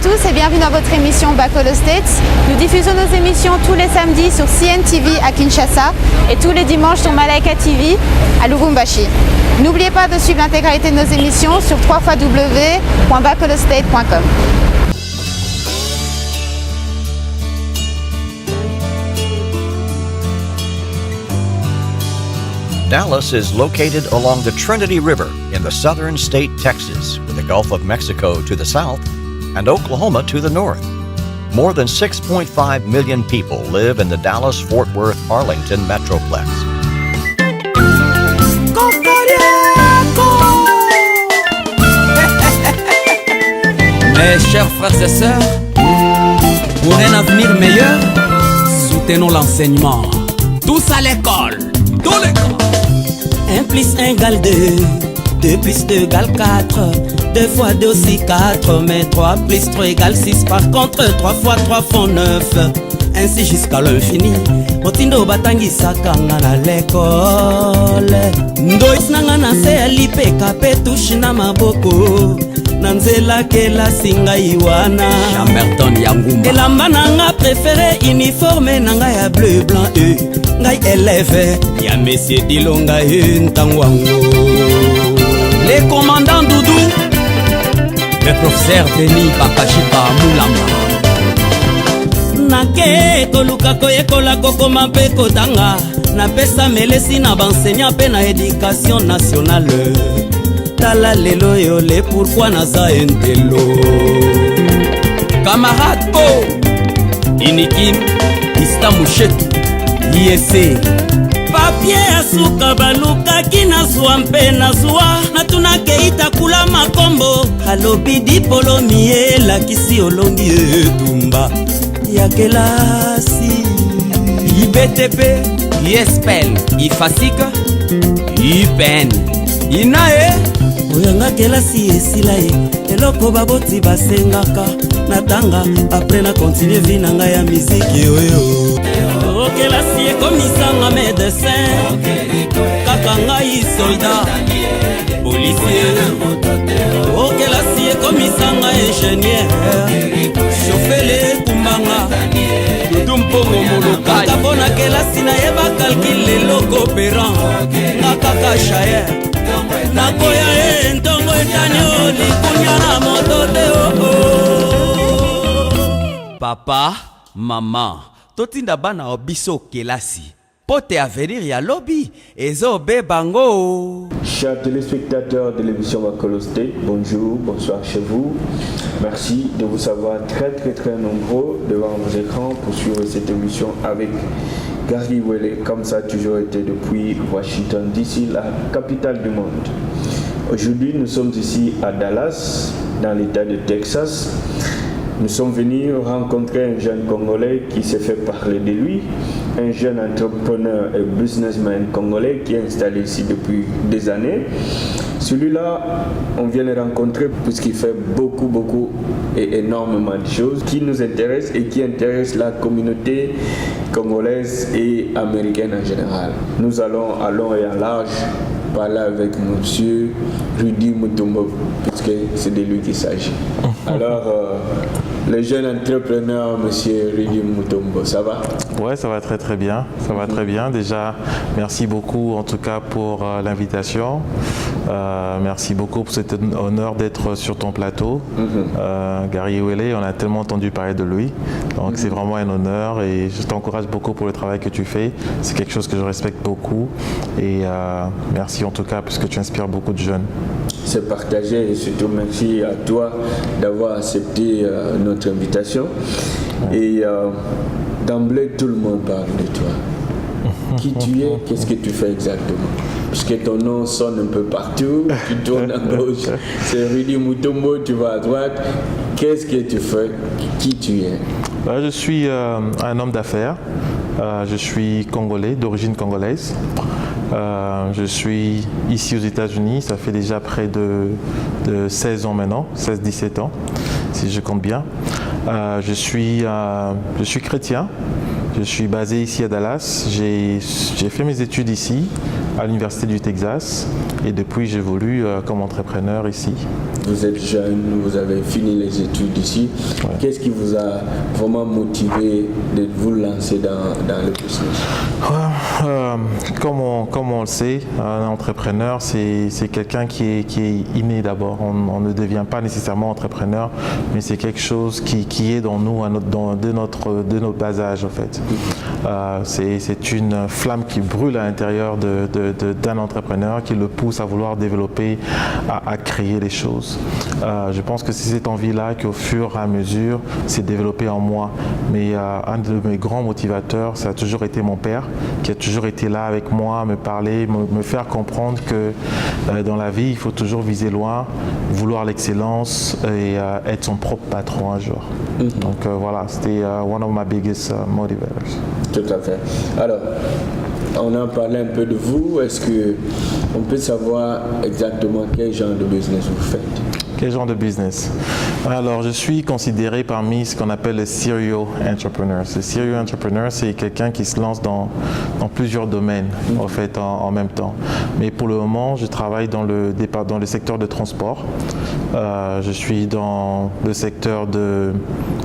tous et bienvenue dans votre émission Back All States. Nous diffusons nos émissions tous les samedis sur CNTV à Kinshasa et tous les dimanches sur Malaika TV à Lubumbashi. N'oubliez pas de suivre l'intégralité de nos émissions sur www.backallstate.com. Dallas is located along the Trinity River in the southern state Texas, with the Gulf of Mexico to the south and Oklahoma to the north. More than 6.5 million people live in the Dallas-Fort Worth-Arlington metroplex. Mes chers frères et sœurs, pour un avenir meilleur, soutenons l'enseignement. Tous à l'école, tous l'école. 1 plus 1 égale 2, 2 plus 2 égale 4, 2 fois 2 aussi 4, mais 3 plus 3 égale 6, par contre 3 fois 3 font 9, ainsi jusqu'à l'infini. Motindo batangisa nga na l'école, ndois nanga na se alipeka pe touche na maboko, nanzela kela singa iwana Chamerton Yangumba. elamba nanga préféré uniforme nanga ya bleu blanc ngai élève ya Monsieur Dilonga ntangwango. Les commandants Doudou, le professeur Denis Bakashipa Moulamba. Nake koluka koyekola kokoma mpe kotanga, napesa melesi na banseignant mpe na éducation nationale. Tala lelo yo le pourquoi naza entelo. Camarade Po, Inikim, Ista Mouchetou, ISC. Papier asuka balukaki nazwa mpe nazwa, natunake itakula makombo, alobi dipolomi elakisi olongi etumba ya kelasi. IBTP, ISPEL, IFASIK, IPEN, INAE. oyanga kelasi esila ye, eloko baboti basengaka natanga apres na continue vi na ngai ya miziki oyo. Kelasi ekomisanga médecin, kaka ngai soldat policier. Kelasi ekomisanga ingénieur, chauffele kumbanga Doudou Mpongo Molokai. kaka mpona kelasi nayeba calcule eloko opérant nga kaka shayer nakoya ye ntongo etani o likunya na moto te oo. Papa, maman, totinda bana obiso kelasi. Pote avenir ya lobby, ezo be bango. Chers téléspectateurs de l'émission Back All States, bonjour, bonsoir chez vous. Merci de vous savoir très nombreux devant vos écrans pour suivre cette émission avec Gary Welle, comme ça a toujours été depuis Washington DC, la capitale du monde. Aujourd'hui, nous sommes ici à Dallas, dans l'état de Texas. Nous sommes venus rencontrer un jeune Congolais qui s'est fait parler de lui, un jeune entrepreneur et businessman congolais qui est installé ici depuis des années. Celui-là, on vient le rencontrer puisqu'il fait beaucoup et énormément de choses qui nous intéressent et qui intéressent la communauté congolaise et américaine en général. Nous allons à long et en large parler avec monsieur Rudy Mutombo, puisque c'est de lui qu'il s'agit. Alors, le jeune entrepreneur, monsieur Rudy Mutombo, ça va? Ouais, ça va très bien. Ça va très bien. Déjà, merci beaucoup en tout cas pour l'invitation. Merci beaucoup pour cet honneur d'être sur ton plateau. Gary Welle, on a tellement entendu parler de lui. Donc c'est vraiment un honneur et je t'encourage beaucoup pour le travail que tu fais. C'est quelque chose que je respecte beaucoup. Et merci en tout cas puisque tu inspires beaucoup de jeunes. C'est partagé et surtout merci à toi d'avoir accepté notre invitation. Et d'emblée, tout le monde parle de toi. Qui tu es, qu'est-ce que tu fais exactement? Puisque ton nom sonne un peu partout, tu tournes à gauche, c'est Rudy Mutombo, tu vas à droite. Qu'est-ce que tu fais? Qui tu es? Je suis un homme d'affaires. Je suis congolais, d'origine congolaise. Je suis ici aux États-Unis, ça fait déjà près de 16 ans maintenant, 16-17 ans, si je compte bien. Je suis chrétien, je suis basé ici à Dallas, j'ai fait mes études ici, à l'Université du Texas et depuis j'évolue comme entrepreneur ici. Vous êtes jeune, vous avez fini les études ici. Ouais. Qu'est-ce qui vous a vraiment motivé de vous lancer dans le business? Comme on le sait, un entrepreneur, c'est quelqu'un qui est inné d'abord. On ne devient pas nécessairement entrepreneur, mais c'est quelque chose qui est dans nous, de notre bas âge en fait. C'est une flamme qui brûle à l'intérieur d'un entrepreneur qui le pousse à vouloir développer, à créer les choses. Je pense que c'est cette envie-là qu'au fur et à mesure s'est développée en moi. Mais un de mes grands motivateurs, ça a toujours été mon père, qui a toujours été là avec moi, me parler, me faire comprendre que dans la vie, il faut toujours viser loin, vouloir l'excellence et être son propre patron un jour. Donc voilà, c'était one of my biggest motivators. Tout à fait. Alors, on a parlé un peu de vous. Est-ce qu'on peut savoir exactement quel genre de business vous faites? Quel genre de business? Alors, je suis considéré parmi ce qu'on appelle les serial entrepreneurs. Le serial entrepreneur, c'est quelqu'un qui se lance dans plusieurs domaines, en fait, en même temps. Mais pour le moment, je travaille dans le secteur de transport. Je suis dans le secteur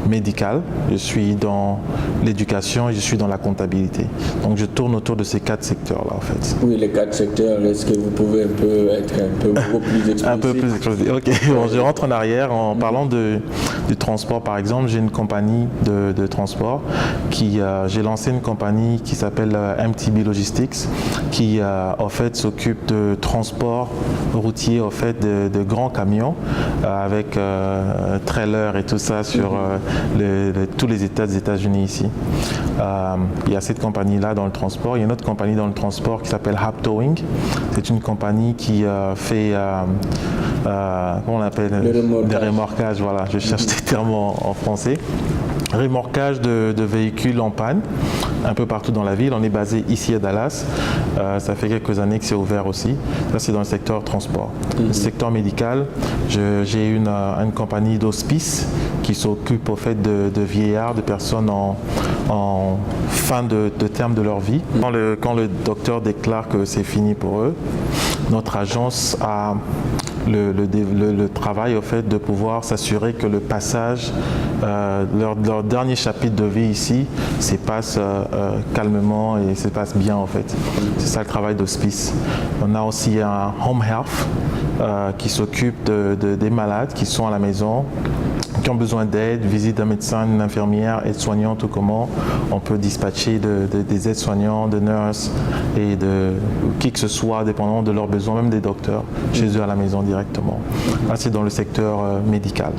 médical, je suis dans l'éducation et je suis dans la comptabilité. Donc, je tourne autour de ces 4 secteurs-là, en fait. Oui, les 4 secteurs, est-ce que vous pouvez être un peu plus explicite? Un peu plus explicite, ok. Bon, je rentre en arrière en parlant du transport, par exemple. J'ai une compagnie de transport j'ai lancé une compagnie qui s'appelle MTB Logistics qui en fait s'occupe de transport routier en fait de grands camions avec trailer et tout ça sur tous les États des États-Unis ici. Il y a cette compagnie-là dans le transport. Il y a une autre compagnie dans le transport qui s'appelle Hap Towing. C'est une compagnie qui fait comment on appelle des remorquages, voilà, je cherche des termes en français. Remorquage de véhicules en panne un peu partout dans la ville. On est basé ici à Dallas. Ça fait quelques années que c'est ouvert aussi. Ça, c'est dans le secteur transport. Le secteur médical, j'ai une compagnie d'hospice qui s'occupe au fait de vieillards, de personnes en fin de terme de leur vie. Quand le docteur déclare que c'est fini pour eux, notre agence a le travail au fait de pouvoir s'assurer que le passage, leur dernier chapitre de vie ici, se passe calmement et se passe bien en fait. C'est ça le travail d'hospice. On a aussi un home health qui s'occupe des malades qui sont à la maison, qui ont besoin d'aide, visite d'un médecin, d'une infirmière, aide-soignante ou comment. On peut dispatcher des aides-soignants, de nurses et de qui que ce soit, dépendant de leurs besoins, même des docteurs, chez eux à la maison directement. Là, c'est dans le secteur médical.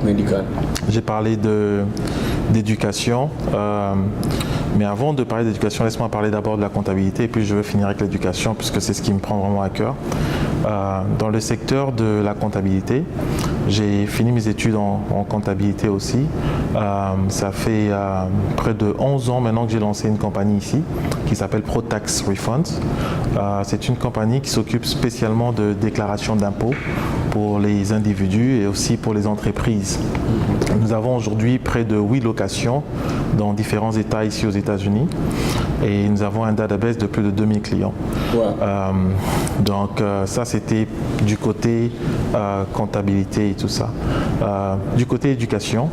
J'ai parlé d'éducation. Mais avant de parler d'éducation, laisse-moi parler d'abord de la comptabilité et puis je veux finir avec l'éducation puisque c'est ce qui me prend vraiment à cœur. Dans le secteur de la comptabilité, j'ai fini mes études en comptabilité aussi. Ça fait près de 11 ans maintenant que j'ai lancé une compagnie ici qui s'appelle ProTax Refunds. C'est une compagnie qui s'occupe spécialement de déclaration d'impôts pour les individus et aussi pour les entreprises. Nous avons aujourd'hui près de 8 locations dans différents États ici aux États-Unis et nous avons un database de plus de 2000 clients. Wow. Donc ça c'était du côté comptabilité et tout ça. Du côté éducation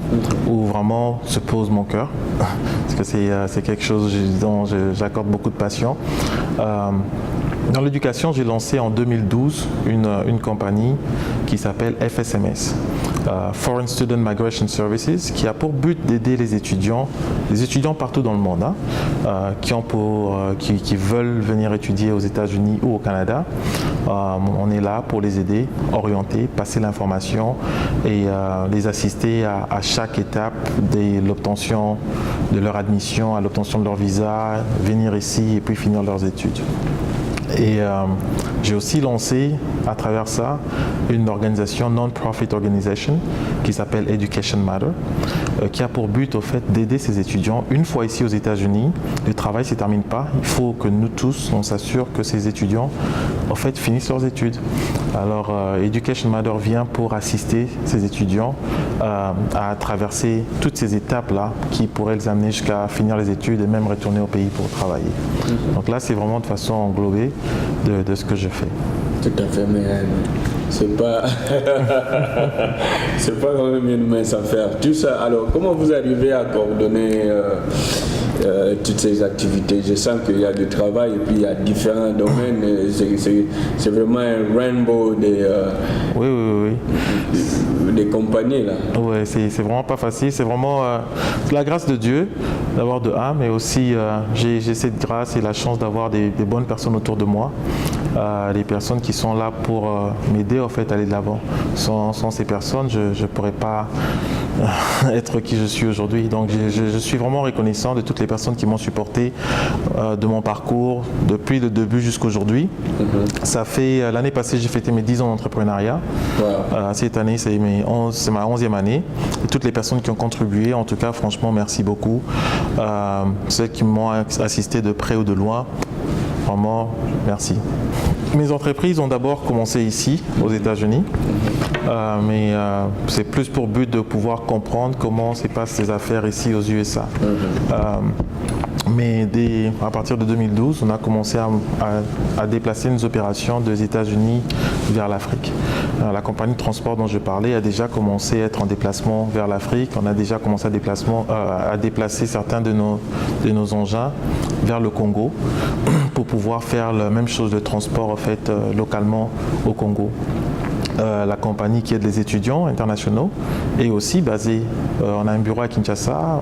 où vraiment se pose mon cœur parce que c'est quelque chose dont j'accorde beaucoup de passion. Dans l'éducation, j'ai lancé en 2012 une compagnie qui s'appelle FSMS, Foreign Student Migration Services, qui a pour but d'aider les étudiants partout dans le monde, qui veulent venir étudier aux États-Unis ou au Canada. On est là pour les aider, orienter, passer l'information et les assister à chaque étape de l'obtention de leur admission, à l'obtention de leur visa, venir ici et puis finir leurs études. Et j'ai aussi lancé à travers ça une organisation, non-profit organisation, qui s'appelle Education Matter, qui a pour but au fait d'aider ces étudiants. Une fois ici aux États-Unis, le travail ne se termine pas. Il faut que nous tous, on s'assure que ces étudiants en fait finissent leurs études. Alors Education Matter vient pour assister ces étudiants à traverser toutes ces étapes-là qui pourraient les amener jusqu'à finir les études et même retourner au pays pour travailler. Donc là, c'est vraiment de façon englobée de ce que je fais. Tout à fait, mais c'est pas c'est pas quand même une mince affaire. Tout ça, alors comment vous arrivez à coordonner toutes ces activités? Je sens qu'il y a du travail et puis il y a différents domaines. C'est vraiment un rainbow des compagnies là. Oui, c'est vraiment pas facile. C'est vraiment la grâce de Dieu d'avoir de âme, mais aussi j'ai cette grâce et la chance d'avoir des bonnes personnes autour de moi. Les personnes qui sont là pour m'aider en fait à aller de l'avant. Sans ces personnes, je ne pourrais pas être qui je suis aujourd'hui. Donc je suis vraiment reconnaissant de toutes les personnes qui m'ont supporté de mon parcours depuis le début jusqu'aujourd'hui. Ça fait l'année passée, j'ai fêté mes 10 ans d'entrepreneuriat. Cette année, c'est ma 11e année. Et toutes les personnes qui ont contribué, en tout cas, franchement, merci beaucoup. Ceux qui m'ont assisté de près ou de loin, vraiment, merci. Mes entreprises ont d'abord commencé ici, aux États-Unis, mais c'est plus pour but de pouvoir comprendre comment se passent ces affaires ici aux USA. Mais à partir de 2012, on a commencé à déplacer nos opérations des États-Unis vers l'Afrique. La compagnie de transport dont je parlais a déjà commencé à être en déplacement vers l'Afrique. On a déjà commencé à déplacer certains de nos engins vers le Congo pour pouvoir faire la même chose de transport en fait, localement au Congo. La compagnie qui aide les étudiants internationaux est aussi basée, on a un bureau à Kinshasa,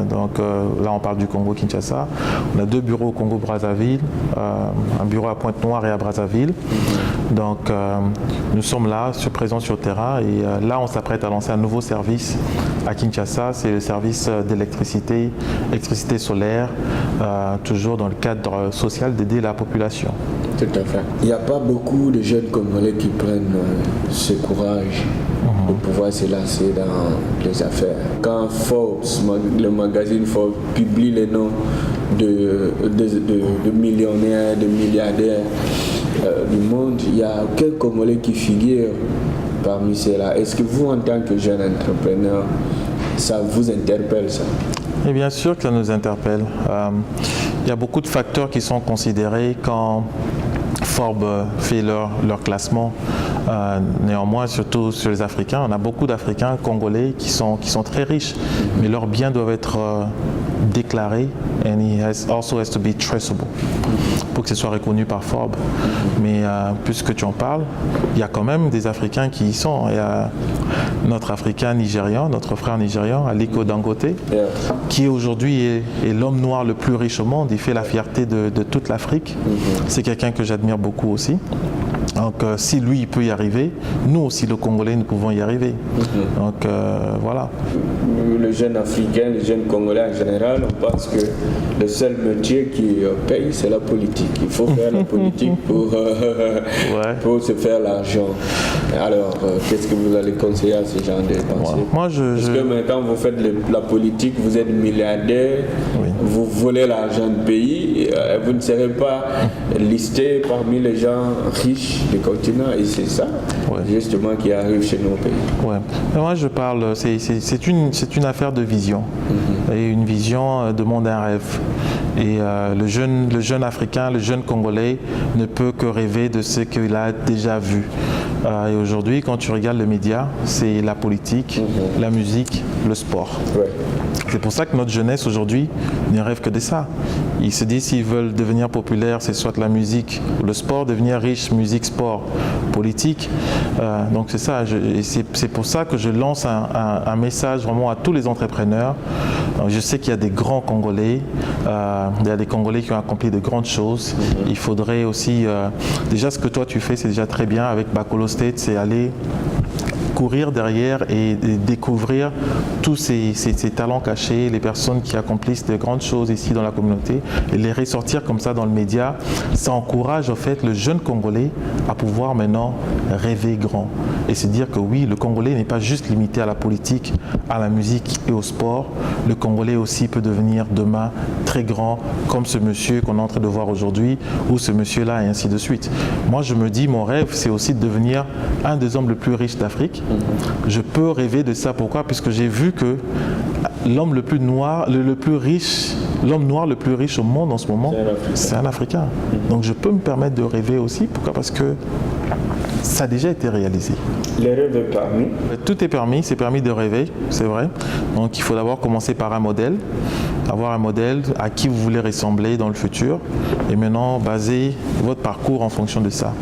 donc là on parle du Congo-Kinshasa, on a 2 bureaux au Congo-Brazzaville, un bureau à Pointe-Noire et à Brazzaville, donc nous sommes là, présents sur le terrain et là on s'apprête à lancer un nouveau service à Kinshasa, c'est le service d'électricité, électricité solaire, toujours dans le cadre social d'aider la population. Tout à fait. Il n'y a pas beaucoup de jeunes Congolais qui prennent ce courage de pouvoir se lancer dans les affaires. Quand Forbes, le magazine Forbes, publie les noms de millionnaires, de milliardaires du monde, il n'y a aucun Congolais qui figure parmi ceux-là. Est-ce que vous, en tant que jeune entrepreneur, ça vous interpelle ça? Et bien sûr que ça nous interpelle. Il y a beaucoup de facteurs qui sont considérés quand Forbes fait leur classement. Néanmoins, surtout sur les Africains, on a beaucoup d'Africains congolais qui sont très riches, mais leurs biens doivent être déclarés and he also has to be traceable pour que ce soit reconnu par Forbes. Mais puisque tu en parles, il y a quand même des Africains qui y sont. Il y a notre Africain nigérian, notre frère nigérian, Aliko Dangote, qui aujourd'hui est l'homme noir le plus riche au monde. Il fait la fierté de toute l'Afrique. C'est quelqu'un que j'admire beaucoup aussi. Donc si lui il peut y arriver, nous aussi le Congolais nous pouvons y arriver. Donc voilà. Le jeune Africain, le jeune Congolais en général, on pense que le seul métier qui paye c'est la politique. Il faut faire la politique pour se faire l'argent. Alors qu'est-ce que vous allez conseiller à ces gens de penser? Parce que maintenant vous faites la politique, vous êtes milliardaire, vous volez l'argent du pays, vous ne serez pas listé parmi les gens riches du continent et c'est ça justement qui arrive chez nos pays. Moi je parle, c'est une affaire de vision et une vision demande un rêve. Et le jeune Africain, le jeune Congolais ne peut que rêver de ce qu'il a déjà vu. Et aujourd'hui, quand tu regardes les médias, c'est la politique, la musique, le sport. C'est pour ça que notre jeunesse aujourd'hui ne rêve que de ça. Ils se disent s'ils veulent devenir populaires, c'est soit la musique ou le sport, devenir riche, musique, sport, politique. Donc c'est ça. C'est pour ça que je lance un message vraiment à tous les entrepreneurs. Je sais qu'il y a des grands Congolais, il y a des Congolais qui ont accompli de grandes choses. Il faudrait aussi, déjà ce que toi tu fais, c'est déjà très bien avec Bacolo State, c'est aller courir derrière et découvrir tous ces talents cachés, les personnes qui accomplissent de grandes choses ici dans la communauté et les ressortir comme ça dans le média, ça encourage en fait le jeune Congolais à pouvoir maintenant rêver grand et se dire que oui, le Congolais n'est pas juste limité à la politique, à la musique et au sport. Le Congolais aussi peut devenir demain très grand comme ce monsieur qu'on est en train de voir aujourd'hui ou ce monsieur-là et ainsi de suite. Moi je me dis, mon rêve c'est aussi de devenir un des hommes les plus riches d'Afrique. Je peux rêver de ça, pourquoi? Puisque j'ai vu que l'homme le plus noir, le plus riche, l'homme noir le plus riche au monde en ce moment, c'est un Africain. Donc je peux me permettre de rêver aussi, pourquoi? Parce que ça a déjà été réalisé. Les rêves est permis. Tout est permis, c'est permis de rêver, c'est vrai. Donc il faut d'abord commencer par un modèle, avoir un modèle à qui vous voulez ressembler dans le futur et maintenant baser votre parcours en fonction de ça.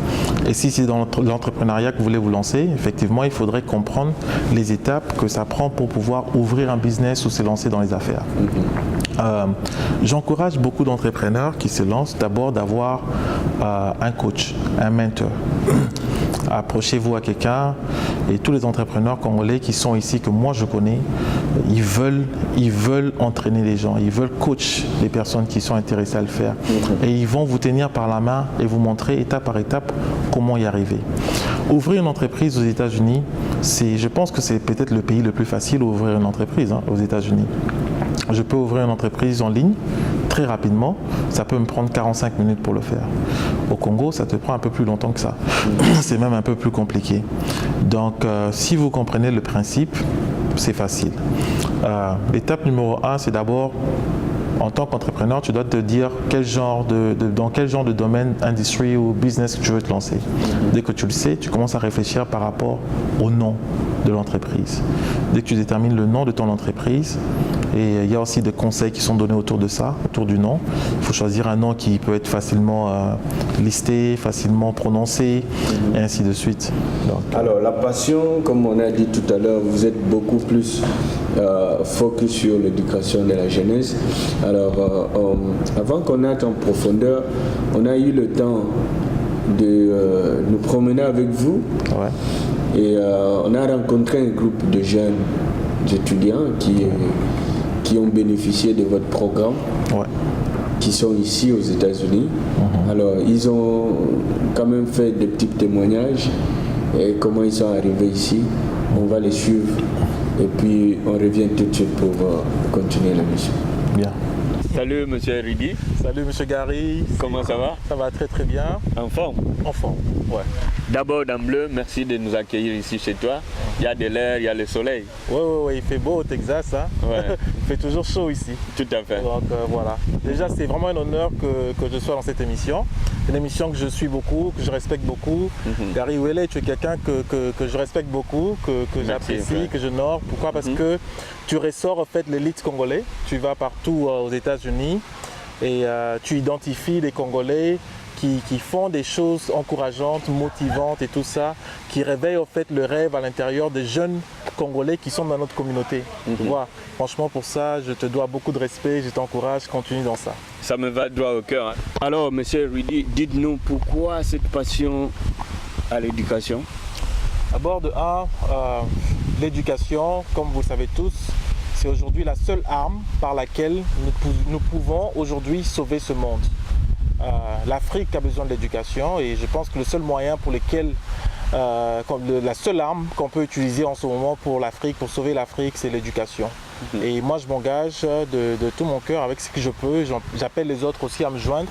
Et si c'est dans l'entrepreneuriat que vous voulez vous lancer, effectivement, il faudrait comprendre les étapes que ça prend pour pouvoir ouvrir un business ou se lancer dans les affaires. J'encourage beaucoup d'entrepreneurs qui se lancent d'abord d'avoir un coach, un mentor. Approchez-vous à quelqu'un et tous les entrepreneurs congolais qui sont ici, que moi je connais, ils veulent entraîner les gens, ils veulent coach les personnes qui sont intéressées à le faire. Et ils vont vous tenir par la main et vous montrer étape par étape comment y arriver. Ouvrir une entreprise aux États-Unis, je pense que c'est peut-être le pays le plus facile où ouvrir une entreprise aux États-Unis. Je peux ouvrir une entreprise en ligne très rapidement, ça peut me prendre 45 minutes pour le faire. Au Congo, ça te prend un peu plus longtemps que ça. C'est même un peu plus compliqué. Donc, si vous comprenez le principe, c'est facile. L'étape numéro 1, c'est d'abord, en tant qu'entrepreneur, tu dois te dire dans quel genre de domaine, industrie ou business que tu veux te lancer. Dès que tu le sais, tu commences à réfléchir par rapport au nom de l'entreprise. Dès que tu détermines le nom de ton entreprise, et il y a aussi des conseils qui sont donnés autour de ça, autour du nom. Il faut choisir un nom qui peut être facilement listé, facilement prononcé, et ainsi de suite. Donc, alors la passion, comme on a dit tout à l'heure, vous êtes beaucoup plus focus sur l'éducation de la jeunesse. Alors avant qu'on entre en profondeur, on a eu le temps de nous promener avec vous. Ouais. Et on a rencontré un groupe de jeunes étudiants qui ont bénéficié de votre programme, ouais, qui sont ici aux États-Unis. Alors, ils ont quand même fait des petits témoignages et comment ils sont arrivés ici. On va les suivre et puis on revient tout de suite pour continuer la mission. Bien. Salut Monsieur Ridi. Salut Monsieur Gary. Comment ça va? Ça va très très bien. En forme? En forme, ouais. D'abord d'emblée, merci de nous accueillir ici chez toi. Il y a de l'air, il y a le soleil. Oui, il fait beau au Texas. Hein. Ouais. Il fait toujours chaud ici. Tout à fait. Donc voilà. Déjà, c'est vraiment un honneur que je sois dans cette émission. Une émission que je suis beaucoup, que je respecte beaucoup. Gary Ouellet, tu es quelqu'un que je respecte beaucoup, que j'apprécie, que j'honore. Pourquoi? Parce que tu ressors en fait l'élite congolais. Tu vas partout aux États-Unis et tu identifies les Congolais qui font des choses encourageantes, motivantes et tout ça, qui réveillent en fait le rêve à l'intérieur des jeunes Congolais qui sont dans notre communauté. Tu vois, franchement pour ça, je te dois beaucoup de respect, je t'encourage, continue dans ça. Ça me va droit au cœur. Hein. Alors, Monsieur Ridi, dites-nous pourquoi cette passion à l'éducation? D'abord de l'éducation, comme vous le savez tous, c'est aujourd'hui la seule arme par laquelle nous pouvons aujourd'hui sauver ce monde. L'Afrique a besoin de l'éducation et je pense que le seul moyen pour lequel, la seule arme qu'on peut utiliser en ce moment pour l'Afrique, pour sauver l'Afrique, c'est l'éducation. Et moi je m'engage de tout mon cœur avec ce que je peux, j'appelle les autres aussi à me joindre,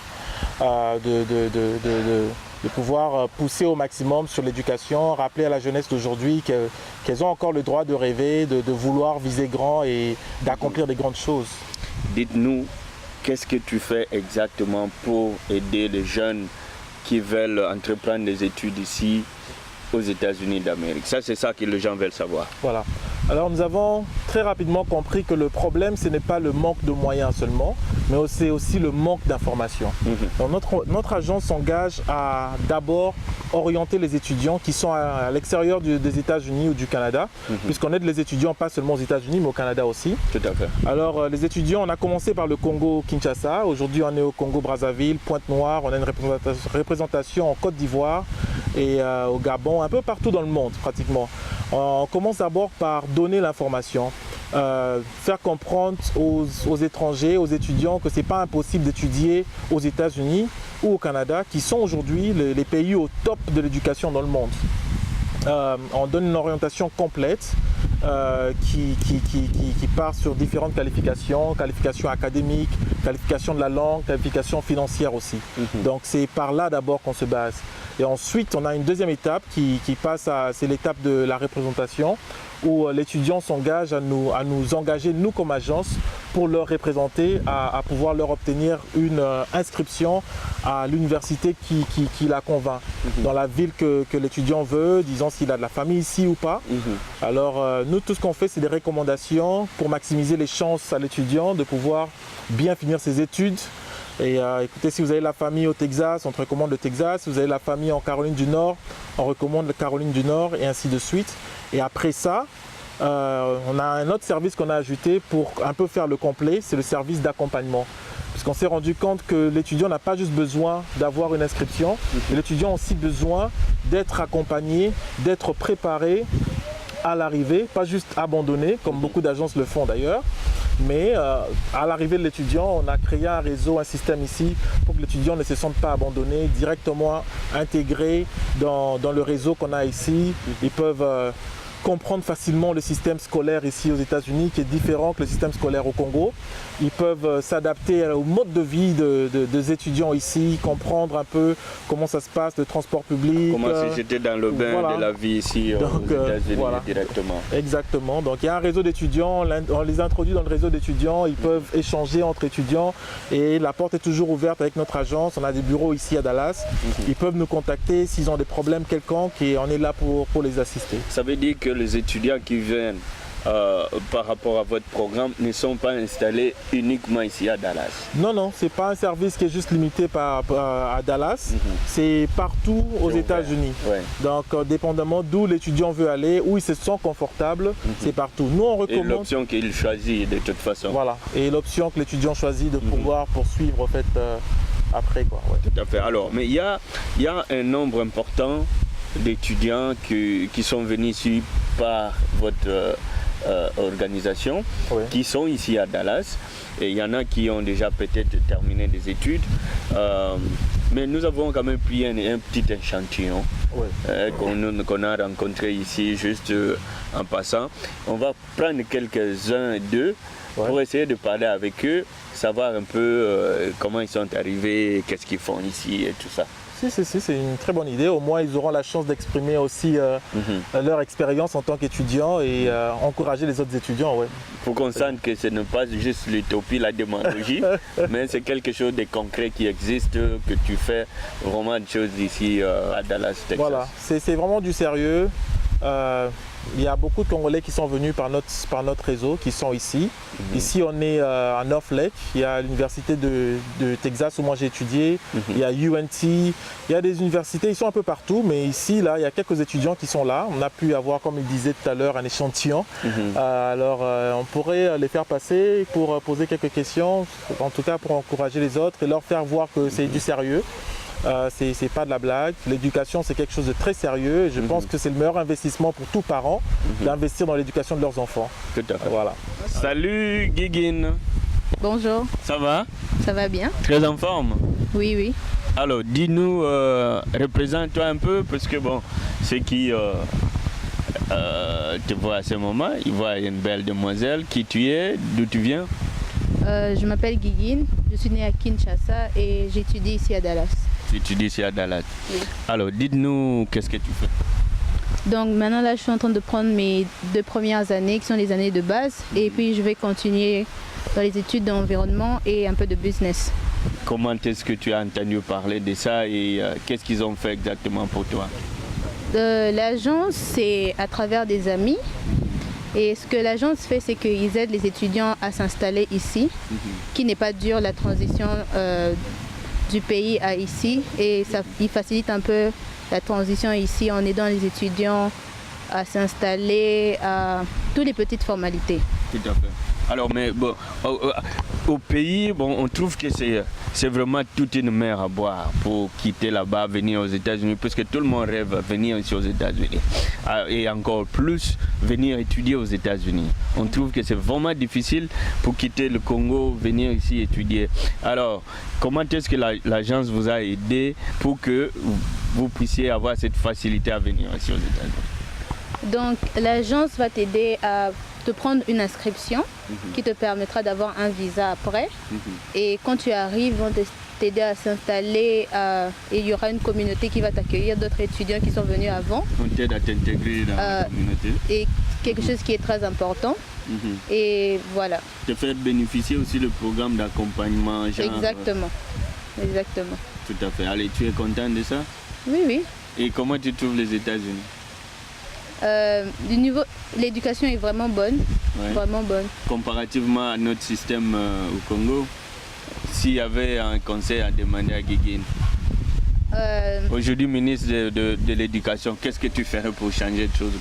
de pouvoir pousser au maximum sur l'éducation, rappeler à la jeunesse d'aujourd'hui qu'elles ont encore le droit de rêver, de vouloir viser grand et d'accomplir des grandes choses. Dites-nous, qu'est-ce que tu fais exactement pour aider les jeunes qui veulent entreprendre des études ici aux États-Unis d'Amérique? Ça, c'est ça que les gens veulent savoir. Voilà. Alors nous avons très rapidement compris que le problème, ce n'est pas le manque de moyens seulement, mais c'est aussi le manque d'informations. Donc notre agence s'engage à d'abord orienter les étudiants qui sont à l'extérieur des États-Unis ou du Canada, puisqu'on aide les étudiants pas seulement aux États-Unis, mais au Canada aussi. Tout à fait. Alors les étudiants, on a commencé par le Congo-Kinshasa, aujourd'hui on est au Congo-Brazzaville, Pointe-Noire, on a une représentation en Côte d'Ivoire et au Gabon, un peu partout dans le monde pratiquement. On commence d'abord par donner l'information. Faire comprendre aux étrangers, aux étudiants que ce n'est pas impossible d'étudier aux États-Unis ou au Canada, qui sont aujourd'hui les pays au top de l'éducation dans le monde. On donne une orientation complète qui part sur différentes qualifications académiques, qualifications de la langue, qualifications financières aussi. Donc c'est par là d'abord qu'on se base. Et ensuite, on a une deuxième étape qui passe c'est l'étape de la représentation, où l'étudiant s'engage à nous engager, nous comme agence, pour leur représenter, à pouvoir leur obtenir une inscription à l'université qui la convainc, dans la ville que l'étudiant veut, disons s'il a de la famille ici ou pas. Alors nous, tout ce qu'on fait, c'est des recommandations pour maximiser les chances à l'étudiant de pouvoir bien finir ses études. Et écoutez, si vous avez la famille au Texas, on te recommande le Texas. Si vous avez la famille en Caroline du Nord, on recommande la Caroline du Nord, et ainsi de suite. Et après ça, on a un autre service qu'on a ajouté pour un peu faire le complet, c'est le service d'accompagnement. Puisqu'on s'est rendu compte que l'étudiant n'a pas juste besoin d'avoir une inscription, mais l'étudiant a aussi besoin d'être accompagné, d'être préparé à l'arrivée, pas juste abandonné, comme beaucoup d'agences le font d'ailleurs. Mais à l'arrivée de l'étudiant, on a créé un réseau, un système ici pour que l'étudiant ne se sente pas abandonné, directement intégré dans le réseau qu'on a ici. Ils peuvent comprendre facilement le système scolaire ici aux États-Unis, qui est différent que le système scolaire au Congo. Ils peuvent s'adapter au mode de vie des étudiants ici, comprendre un peu comment ça se passe, le transport public. Comment se jeter dans le bain de la vie ici aux États-Unis directement. Exactement. Donc il y a un réseau d'étudiants, on les introduit dans le réseau d'étudiants, ils peuvent échanger entre étudiants et la porte est toujours ouverte avec notre agence. On a des bureaux ici à Dallas. Ils peuvent nous contacter s'ils ont des problèmes quelconques et on est là pour les assister. Ça veut dire que les étudiants qui viennent par rapport à votre programme ne sont pas installés uniquement ici à Dallas? Non, ce n'est pas un service qui est juste limité à Dallas, c'est partout aux États-Unis. Donc, dépendamment d'où l'étudiant veut aller, où il se sent confortable, c'est partout. Nous, on recommande... Et l'option qu'il choisit de toute façon. Voilà, et l'option que l'étudiant choisit de pouvoir poursuivre en fait, après. Quoi. Tout à fait. Alors, mais il y a un nombre important d'étudiants qui sont venus ici par votre organisation, qui sont ici à Dallas, et il y en a qui ont déjà peut-être terminé des études, mais nous avons quand même pris un petit échantillon qu'on a rencontré ici juste en passant. On va prendre quelques-uns d'eux pour essayer de parler avec eux, savoir un peu comment ils sont arrivés, qu'est-ce qu'ils font ici et tout ça. Si, c'est une très bonne idée. Au moins, ils auront la chance d'exprimer aussi leur expérience en tant qu'étudiants et encourager les autres étudiants. Pour qu'on sente que ce n'est pas juste l'utopie, la démagogie, mais c'est quelque chose de concret qui existe, que tu fais vraiment des choses ici à Dallas, Texas. Voilà, c'est vraiment du sérieux. Il y a beaucoup de Congolais qui sont venus par notre réseau, qui sont ici. Ici, on est à North Lake. Il y a l'université de Texas où moi j'ai étudié. Il y a UNT. Il y a des universités, ils sont un peu partout. Mais ici, là, il y a quelques étudiants qui sont là. On a pu avoir, comme il disait tout à l'heure, un échantillon. Alors, on pourrait les faire passer pour poser quelques questions, en tout cas pour encourager les autres et leur faire voir que c'est du sérieux. C'est pas de la blague. L'éducation, c'est quelque chose de très sérieux. Et je pense que c'est le meilleur investissement pour tous parents d'investir dans l'éducation de leurs enfants. Tout à fait. Voilà. Salut Guigine. Bonjour. Ça va? Ça va bien. Très en forme? Oui. Alors, dis-nous, représente-toi un peu, parce que bon, ceux qui te voient à ce moment, ils voient une belle demoiselle. Qui tu es? D'où tu viens? Je m'appelle Guigine, je suis née à Kinshasa et j'étudie ici à Dallas. Tu étudies ici à Dallas? Oui. Alors, dites-nous, qu'est-ce que tu fais? Donc maintenant, là, je suis en train de prendre mes 2 premières années, qui sont les années de base, et puis je vais continuer dans les études d'environnement et un peu de business. Comment est-ce que tu as entendu parler de ça et qu'est-ce qu'ils ont fait exactement pour toi? L'agence, c'est à travers des amis. Et ce que l'agence fait, c'est qu'ils aident les étudiants à s'installer ici, qui n'est pas dur, la transition du pays à ici. Et ils facilitent un peu la transition ici en aidant les étudiants à s'installer, à toutes les petites formalités. Tout à fait. Alors, mais bon, au pays, bon, on trouve que c'est vraiment toute une mer à boire pour quitter là-bas, venir aux États-Unis, parce que tout le monde rêve de venir ici aux États-Unis. Et encore plus, venir étudier aux États-Unis. On trouve que c'est vraiment difficile pour quitter le Congo, venir ici étudier. Alors, comment est-ce que l'agence vous a aidé pour que vous puissiez avoir cette facilité à venir ici aux États-Unis? Donc, l'agence va t'aider à te prendre une inscription qui te permettra d'avoir un visa après. Et quand tu arrives, ils vont t'aider à s'installer et il y aura une communauté qui va t'accueillir, d'autres étudiants qui sont venus avant. On t'aide à t'intégrer dans la communauté. Et quelque chose qui est très important. Et voilà. Te faire bénéficier aussi le programme d'accompagnement. Exactement. Exactement. Tout à fait. Allez, tu es content de ça? Oui, oui. Et comment tu trouves les États-Unis? Du niveau, l'éducation est vraiment bonne, vraiment bonne. Comparativement à notre système au Congo, s'il y avait un conseil à demander à Guiguine, aujourd'hui ministre de l'éducation, qu'est-ce que tu ferais pour changer de choses au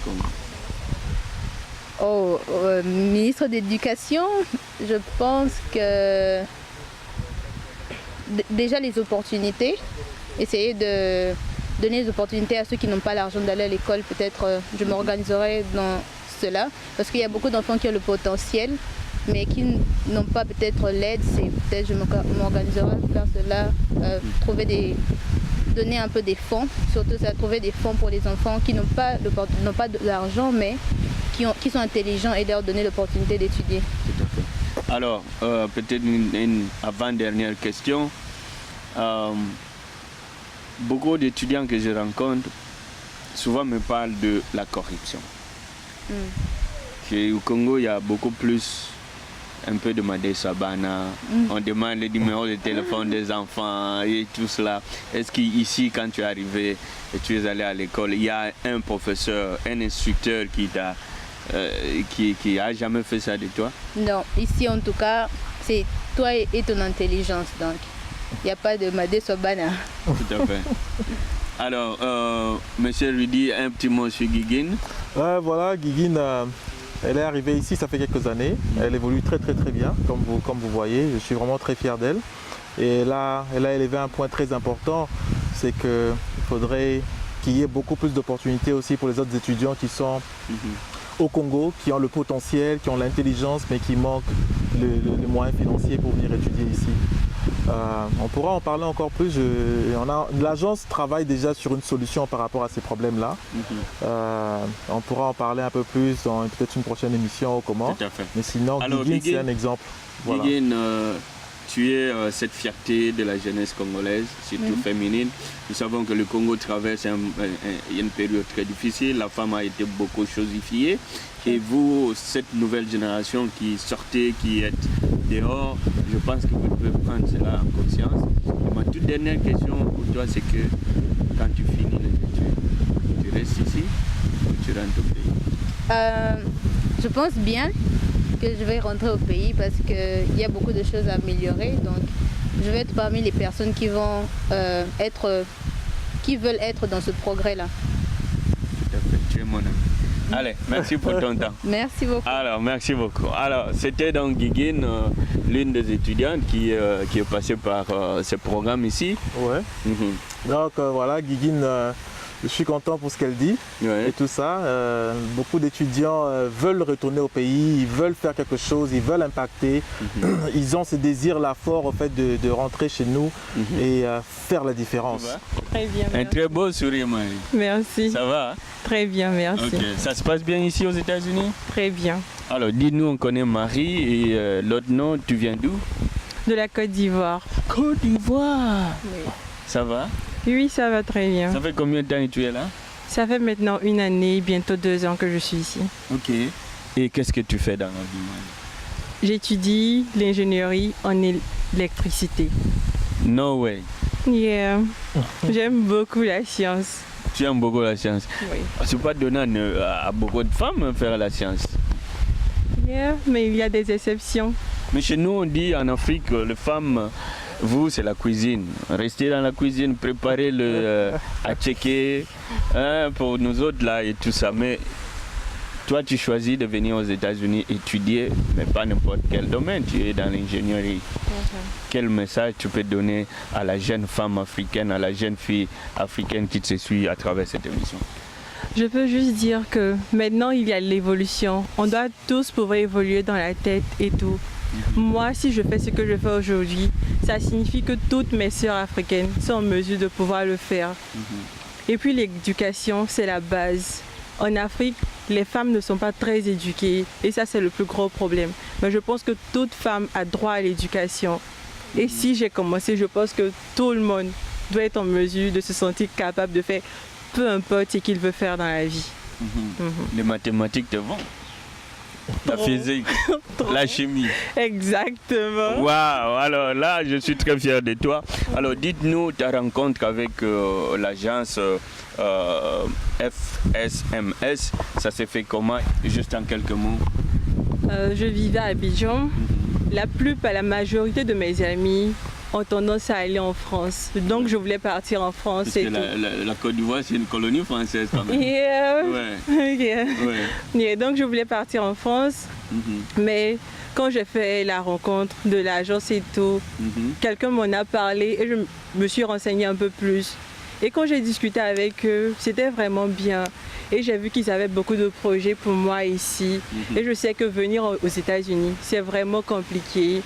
Congo? Ministre d'éducation, je pense que déjà les opportunités, essayer de donner des opportunités à ceux qui n'ont pas l'argent d'aller à l'école. Peut-être je m'organiserai dans cela parce qu'il y a beaucoup d'enfants qui ont le potentiel mais qui n'ont pas peut-être l'aide. C'est peut-être je m'organiserai pour faire cela, donner un peu des fonds, surtout ça, trouver des fonds pour les enfants qui n'ont pas de l'argent mais qui sont intelligents et leur donner l'opportunité d'étudier. Tout à fait. Alors peut-être une avant-dernière question. Beaucoup d'étudiants que je rencontre souvent me parlent de la corruption. Au Congo, il y a beaucoup plus un peu de Madé Sabana. On demande les numéros de téléphone des enfants et tout cela. Est-ce qu'ici, quand tu es arrivé et tu es allé à l'école, il y a un professeur, un instructeur qui a jamais fait ça de toi? Non, ici en tout cas, c'est toi et ton intelligence. Donc, il n'y a pas de Madé Sabana. Tout à fait. Alors, monsieur Rudy, un petit mot sur Guiguine. Voilà, Guiguine, elle est arrivée ici, ça fait quelques années. Elle évolue très bien, comme vous voyez. Je suis vraiment très fier d'elle. Et là, elle a élevé un point très important, c'est qu'il faudrait qu'il y ait beaucoup plus d'opportunités aussi pour les autres étudiants qui sont au Congo, qui ont le potentiel, qui ont l'intelligence, mais qui manquent les moyens financiers pour venir étudier ici. On pourra en parler encore plus. L'agence travaille déjà sur une solution par rapport à ces problèmes-là. On pourra en parler un peu plus dans peut-être une prochaine émission ou comment. Tout à fait. Mais sinon, Guiguine, c'est un exemple. Voilà. Guiguine, tu es cette fierté de la jeunesse congolaise, surtout féminine. Nous savons que le Congo traverse une période très difficile. La femme a été beaucoup chosifiée. Et vous, cette nouvelle génération qui sortez, qui êtes dehors, je pense que vous devez prendre cela en conscience. Et ma toute dernière question pour toi, c'est que quand tu finis les études, tu restes ici ou tu rentres au pays? Je pense bien que je vais rentrer au pays parce qu'il y a beaucoup de choses à améliorer. Donc, je vais être parmi les personnes qui vont qui veulent être dans ce progrès-là. Tout à fait, tu es mon ami. Allez, merci pour ton temps. Merci beaucoup. Alors, merci beaucoup. Alors, c'était donc Guiguine, l'une des étudiantes qui est passée par ce programme ici. Ouais. Donc voilà, Guiguine, je suis content pour ce qu'elle dit et tout ça. Beaucoup d'étudiants veulent retourner au pays, ils veulent faire quelque chose, ils veulent impacter. Ils ont ce désir-là fort au fait de rentrer chez nous et faire la différence. Très bien, merci. Un très beau sourire, Marie. Merci. Ça va? Très bien, merci. Okay. Ça se passe bien ici aux États-Unis? Très bien. Alors, dis-nous, on connaît Marie et l'autre nom, tu viens d'où? De la Côte d'Ivoire. Côte d'Ivoire? Oui. Ça va? Oui, ça va très bien. Ça fait combien de temps que tu es là? Ça fait maintenant 1 année, bientôt 2 ans que je suis ici. Ok. Et qu'est-ce que tu fais dans la vie? J'étudie l'ingénierie en électricité. No way. Yeah. J'aime beaucoup la science. Tu aimes beaucoup la science? Oui. C'est pas donné à beaucoup de femmes faire la science. Yeah, mais il y a des exceptions. Mais chez nous, on dit en Afrique, les femmes, vous, c'est la cuisine. Restez dans la cuisine, préparez à checker pour nous autres là et tout ça. Mais toi, tu choisis de venir aux États-Unis étudier, mais pas n'importe quel domaine. Tu es dans l'ingénierie. Quel message tu peux donner à la jeune femme africaine, à la jeune fille africaine qui te suit à travers cette émission? Je peux juste dire que maintenant il y a l'évolution. On doit tous pouvoir évoluer dans la tête et tout. Moi, si je fais ce que je fais aujourd'hui, ça signifie que toutes mes sœurs africaines sont en mesure de pouvoir le faire. Et puis l'éducation, c'est la base. En Afrique, les femmes ne sont pas très éduquées et ça, c'est le plus gros problème. Mais je pense que toute femme a droit à l'éducation. Et si j'ai commencé, je pense que tout le monde doit être en mesure de se sentir capable de faire peu importe ce qu'il veut faire dans la vie. Les mathématiques te vont. La physique, la chimie. Exactement. Waouh, alors là, je suis très fier de toi. Alors, dites-nous ta rencontre avec l'agence FSMS. Ça s'est fait comment? Juste en quelques mots. Je vivais à Abidjan. La majorité de mes amis ont tendance à aller en France. Donc, je voulais partir en France. Parce que la Côte d'Ivoire, c'est une colonie française quand même. Donc, je voulais partir en France. Mais quand j'ai fait la rencontre de l'agence et tout, quelqu'un m'en a parlé et je me suis renseignée un peu plus. Et quand j'ai discuté avec eux, c'était vraiment bien. Et j'ai vu qu'ils avaient beaucoup de projets pour moi ici. Et je sais que venir aux États-Unis, c'est vraiment compliqué.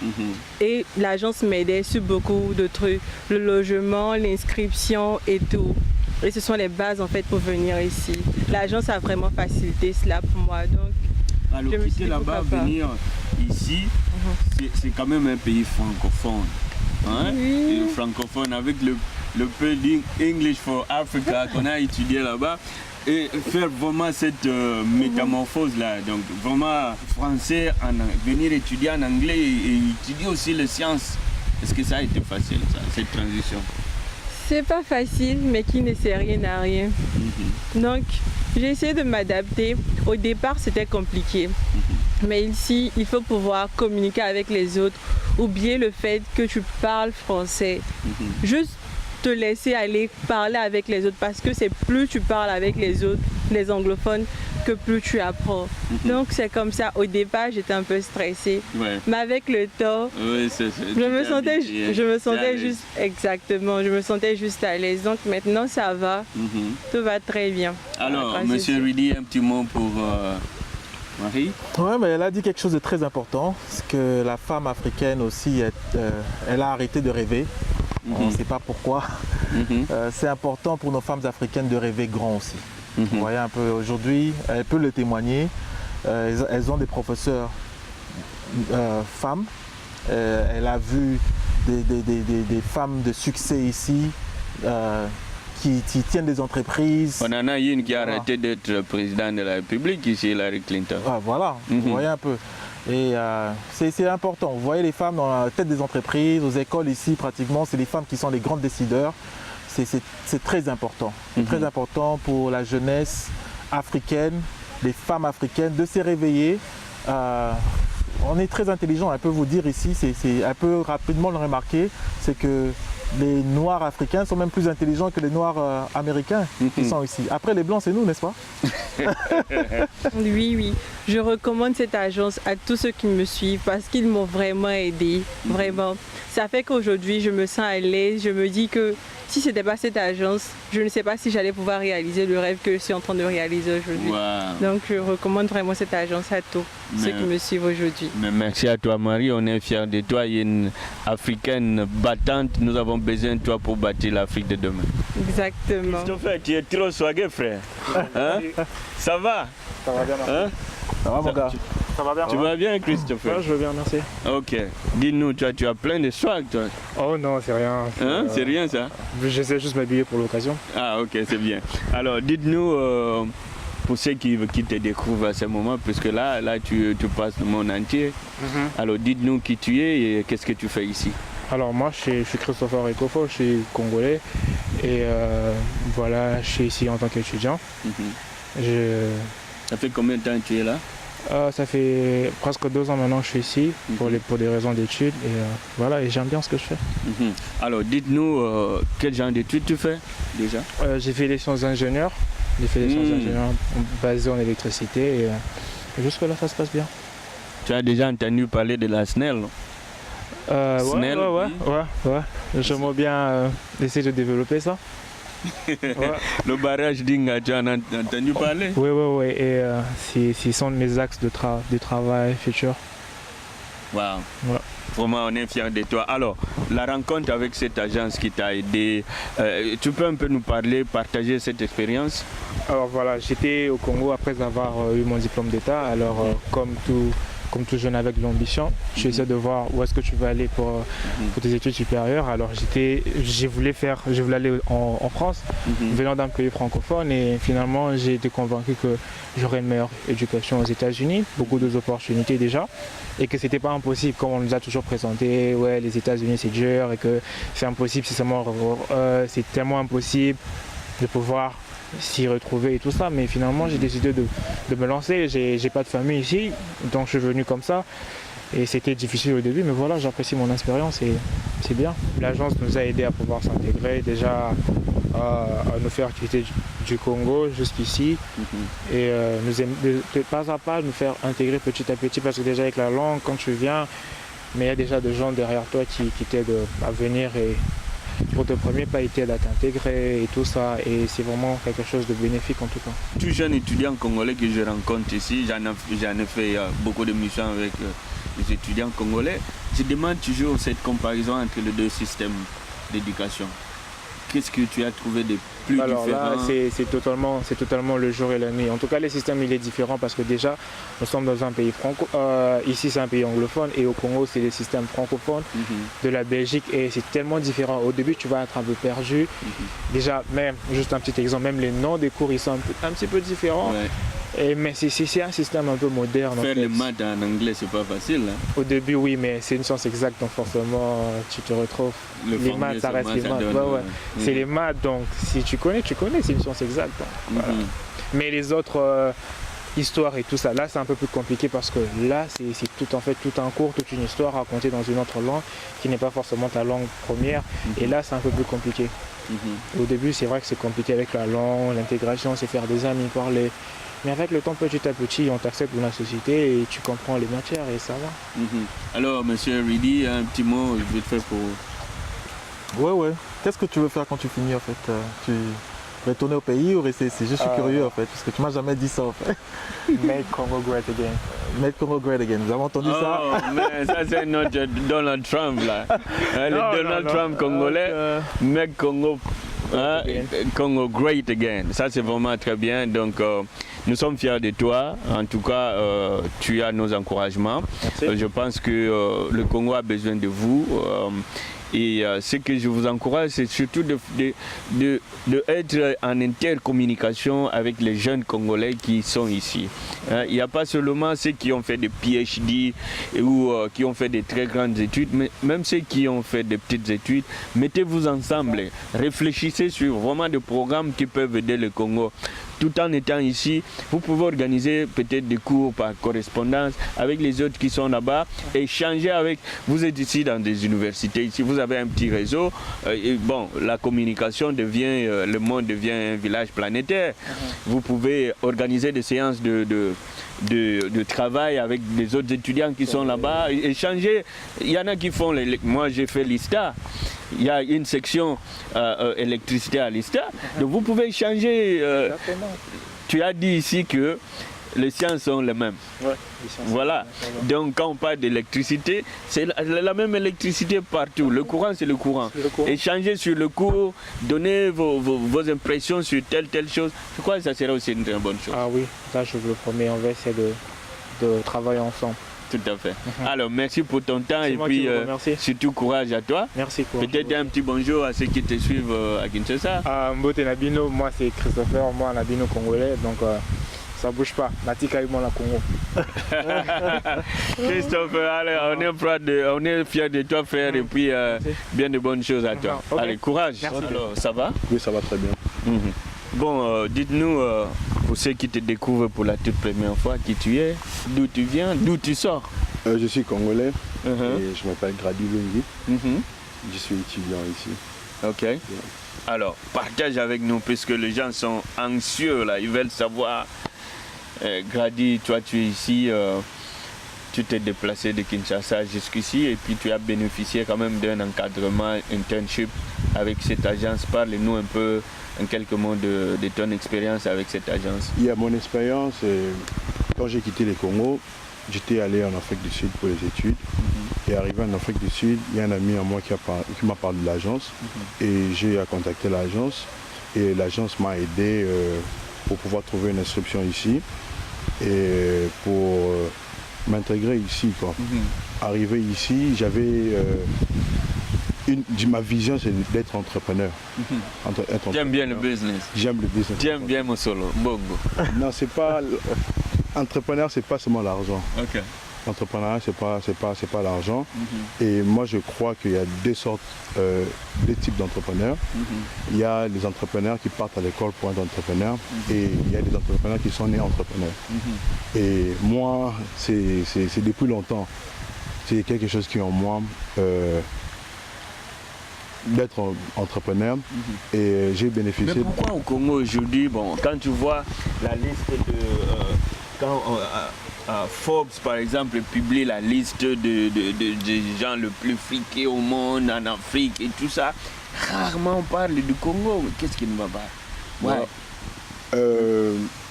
Et l'agence m'aidait sur beaucoup de trucs. Le logement, l'inscription et tout. Et ce sont les bases en fait pour venir ici. L'agence a vraiment facilité cela pour moi. Donc, alors, quitter là-bas, venir ici, c'est quand même un pays francophone. Hein? Et francophone avec le peu d'English for Africa qu'on a étudié là-bas. Et faire vraiment cette métamorphose-là, donc vraiment français, venir étudier en anglais et étudier aussi les sciences. Est-ce que ça a été facile, ça, cette transition? C'est pas facile, mais qui ne sait rien n'a rien. Donc, j'ai essayé de m'adapter. Au départ, c'était compliqué. Mais ici, il faut pouvoir communiquer avec les autres. Oublier le fait que tu parles français. Juste te laisser aller parler avec les autres parce que c'est plus tu parles avec les autres, les anglophones, que plus tu apprends. Donc c'est comme ça. Au départ, j'étais un peu stressée. Mais avec le temps, je me sentais juste exactement, je me sentais juste à l'aise. Donc maintenant ça va. Tout va très bien. Alors, monsieur Rudy, un petit mot pour Marie? Oui, mais elle a dit quelque chose de très important, c'est que la femme africaine aussi, elle a arrêté de rêver. On ne sait pas pourquoi. C'est important pour nos femmes africaines de rêver grand aussi. Vous voyez un peu, aujourd'hui, elle peut le témoigner. Elles ont des professeurs femmes. Elle a vu des femmes de succès ici qui tiennent des entreprises. On en a une qui a arrêté d'être président de la République ici, Hillary Clinton. Voilà, vous voyez un peu. Et c'est important. Vous voyez les femmes dans la tête des entreprises, aux écoles ici, pratiquement, c'est les femmes qui sont les grandes décideurs. C'est très important. C'est très important pour la jeunesse africaine, les femmes africaines, de se réveiller. On est très intelligent, elle peut vous dire ici, elle peut rapidement le remarquer, c'est que les Noirs africains sont même plus intelligents que les Noirs américains qui sont ici. Après, les Blancs, c'est nous, n'est-ce pas? Oui. Je recommande cette agence à tous ceux qui me suivent parce qu'ils m'ont vraiment aidé. Vraiment. Ça fait qu'aujourd'hui, je me sens à l'aise. Je me dis que si ce n'était pas cette agence, je ne sais pas si j'allais pouvoir réaliser le rêve que je suis en train de réaliser aujourd'hui. Donc, je recommande vraiment cette agence à tous ceux qui me suivent aujourd'hui. Merci à toi, Marie. On est fiers de toi. Il y a une Africaine battante. Nous avons besoin de toi pour bâtir l'Afrique de demain. Exactement. Christopher, tu es trop swagué, frère. Hein? Ça va? Ça va bien, merci. Ça va, mon gars? Ça va bien? Tu vas bien, Christopher? Ouais, je vais bien, merci. Ok. Dis-nous, tu as plein de swag, toi. Oh non, c'est rien. Hein? C'est rien, ça? J'essaie juste de m'habiller pour l'occasion. Ah, ok, c'est bien. Alors, dites-nous, pour ceux qui te découvrent à ce moment, puisque là tu passes le monde entier. Alors, dites-nous qui tu es et qu'est-ce que tu fais ici? Alors, moi, je suis Christopher Ekofo, je suis congolais. Et voilà, je suis ici en tant qu'étudiant. Ça fait combien de temps que tu es là? Ça fait presque 2 ans maintenant que je suis ici pour des raisons d'études. Et voilà, et j'aime bien ce que je fais. Alors, dites-nous, quel genre d'études tu fais déjà? J'ai fait les sciences d'ingénieur. J'ai fait des sciences d'ingénieur basées en électricité et jusque-là, ça se passe bien. Tu as déjà entendu parler de la SNEL, non? SNEL, ouais. J'aimerais bien essayer de développer ça. Le barrage d'Inga, tu en as entendu parler? Oui. Et ce sont mes axes de travail futur. Wow. Ouais. Vraiment, on est fiers de toi. Alors, la rencontre avec cette agence qui t'a aidé, tu peux un peu nous parler, partager cette expérience? Alors voilà, j'étais au Congo après avoir eu mon diplôme d'État. Alors, comme tout jeune avec de l'ambition, je essayé de voir où est-ce que tu veux aller pour tes études supérieures. Alors je voulais aller en France, venant d'un pays francophone, et finalement j'ai été convaincu que j'aurais une meilleure éducation aux États-Unis, beaucoup d'opportunités déjà, et que c'était pas impossible comme on nous a toujours présenté. Ouais, les États-Unis c'est dur et que c'est impossible, c'est tellement impossible de pouvoir s'y retrouver et tout ça, mais finalement j'ai décidé de me lancer. J'ai pas de famille ici, donc je suis venu comme ça et c'était difficile au début, mais voilà, j'apprécie mon expérience et c'est bien. L'agence nous a aidé à pouvoir s'intégrer, déjà à nous faire quitter du Congo jusqu'ici et de pas à pas nous faire intégrer petit à petit, parce que déjà avec la langue, quand tu viens, mais il y a déjà des gens derrière toi qui t'aident à venir et pour te premier pas été à t'intégrer et tout ça, et c'est vraiment quelque chose de bénéfique en tout cas. Tout jeune étudiant congolais que je rencontre ici, j'en ai fait beaucoup de missions avec les étudiants congolais, je demande toujours cette comparaison entre les deux systèmes d'éducation. Qu'est-ce que tu as trouvé de plus différent? Alors là, c'est totalement le jour et la nuit. En tout cas, le système il est différent parce que déjà, nous sommes dans un pays ici c'est un pays anglophone et au Congo c'est le système francophone de la Belgique et c'est tellement différent. Au début, tu vas être un peu perdu. Déjà, même, juste un petit exemple, même les noms des cours ils sont un petit peu différents. Ouais. Mais c'est un système un peu moderne. Faire les maths en anglais, c'est pas facile. Hein? Au début, oui, mais c'est une science exacte, donc forcément, tu te retrouves. Les maths, ça reste les maths. C'est les maths, donc si tu connais, c'est une science exacte. Donc, voilà. Mais les autres histoires et tout ça, là, c'est un peu plus compliqué parce que là, c'est tout un cours, toute une histoire racontée dans une autre langue qui n'est pas forcément ta langue première. Et là, c'est un peu plus compliqué. Au début, c'est vrai que c'est compliqué avec la langue, l'intégration, c'est faire des amis, parler. Mais avec le temps, petit à petit, on t'accepte dans la société et tu comprends les matières et ça va. Alors, monsieur Ridi, un petit mot vite fait pour... Ouais. Qu'est-ce que tu veux faire quand tu finis en fait? Tu retourner au pays ou rester? C'est juste, je suis curieux en fait, parce que tu m'as jamais dit ça en fait. Make Congo great again. Make Congo great again. Vous avez entendu ça? Mais ça c'est notre Donald Trump là. Le Donald Trump congolais. Make Congo... Congo great again. Ça c'est vraiment très bien. Donc nous sommes fiers de toi. En tout cas, tu as nos encouragements. Je pense que le Congo a besoin de vous. Et ce que je vous encourage, c'est surtout d'être en intercommunication avec les jeunes Congolais qui sont ici. Il n'y a pas seulement ceux qui ont fait des PhD ou qui ont fait des très grandes études, mais même ceux qui ont fait des petites études, mettez-vous ensemble, réfléchissez sur vraiment des programmes qui peuvent aider le Congo. Tout en étant ici, vous pouvez organiser peut-être des cours par correspondance avec les autres qui sont là-bas, échanger avec... Vous êtes ici dans des universités, ici vous avez un petit réseau, et bon, la communication devient, le monde devient un village planétaire. Vous pouvez organiser des séances de travail avec les autres étudiants qui sont là-bas, échanger. Il y en a qui font, moi j'ai fait l'ISTA, il y a une section électricité à l'ISTA, donc vous pouvez échanger. Tu as dit ici que les sciences sont les mêmes. Ouais, voilà. Donc quand on parle d'électricité, c'est la même électricité partout. Le courant, c'est le courant. Échanger sur le cours, donner vos impressions sur telle chose. Je crois que ça serait aussi une très bonne chose. Ah oui, ça je vous le promets, on va essayer de travailler ensemble. Tout à fait. Alors merci pour ton temps et puis surtout courage à toi. Merci. Peut-être un petit bonjour à ceux qui te suivent à Kinshasa. Mbote Nabino, moi c'est Christopher, moi Nabino congolais, donc ça bouge pas. Natika Ibon la Congo. Christopher, allez, on est fiers de toi frère et puis bien de bonnes choses à toi. Okay. Allez, courage. Merci. Alors, ça va? Oui, ça va très bien. Bon, dites-nous, pour ceux qui te découvrent pour la toute première fois, qui tu es, d'où tu viens, d'où tu sors? Je suis congolais et je m'appelle Grady Lungi. Je suis étudiant ici. Ok. Alors, partage avec nous, puisque les gens sont anxieux, là, ils veulent savoir. Grady, toi, tu es ici, tu t'es déplacé de Kinshasa jusqu'ici, et puis tu as bénéficié quand même d'un encadrement, internship avec cette agence. Parle-nous un peu, en quelques mots, de ton expérience avec cette agence. Il y a mon expérience, quand j'ai quitté le Congo, j'étais allé en Afrique du Sud pour les études. Et arrivé en Afrique du Sud, il y a un ami à moi qui m'a parlé de l'agence. Et j'ai contacté l'agence. Et l'agence m'a aidé pour pouvoir trouver une inscription ici. Et pour m'intégrer ici. Arrivé ici, j'avais... ma vision, c'est d'être entrepreneur. J'aime bien le business. J'aime le business. J'aime bien mon solo, Bongo. Non, c'est pas... Entrepreneur, c'est pas seulement l'argent. Ok. L'entrepreneuriat, c'est pas l'argent. Et moi, je crois qu'il y a deux types d'entrepreneurs. Il y a les entrepreneurs qui partent à l'école pour être entrepreneurs. Et il y a des entrepreneurs qui sont nés entrepreneurs. Et moi, c'est depuis longtemps. C'est quelque chose qui est en moi. D'être entrepreneur et j'ai bénéficié. Mais pourquoi au Congo aujourd'hui, bon, quand tu vois la liste de... quand Forbes, par exemple, publie la liste des gens les plus friqués au monde, en Afrique et tout ça, rarement on parle du Congo. Qu'est-ce qui ne va pas?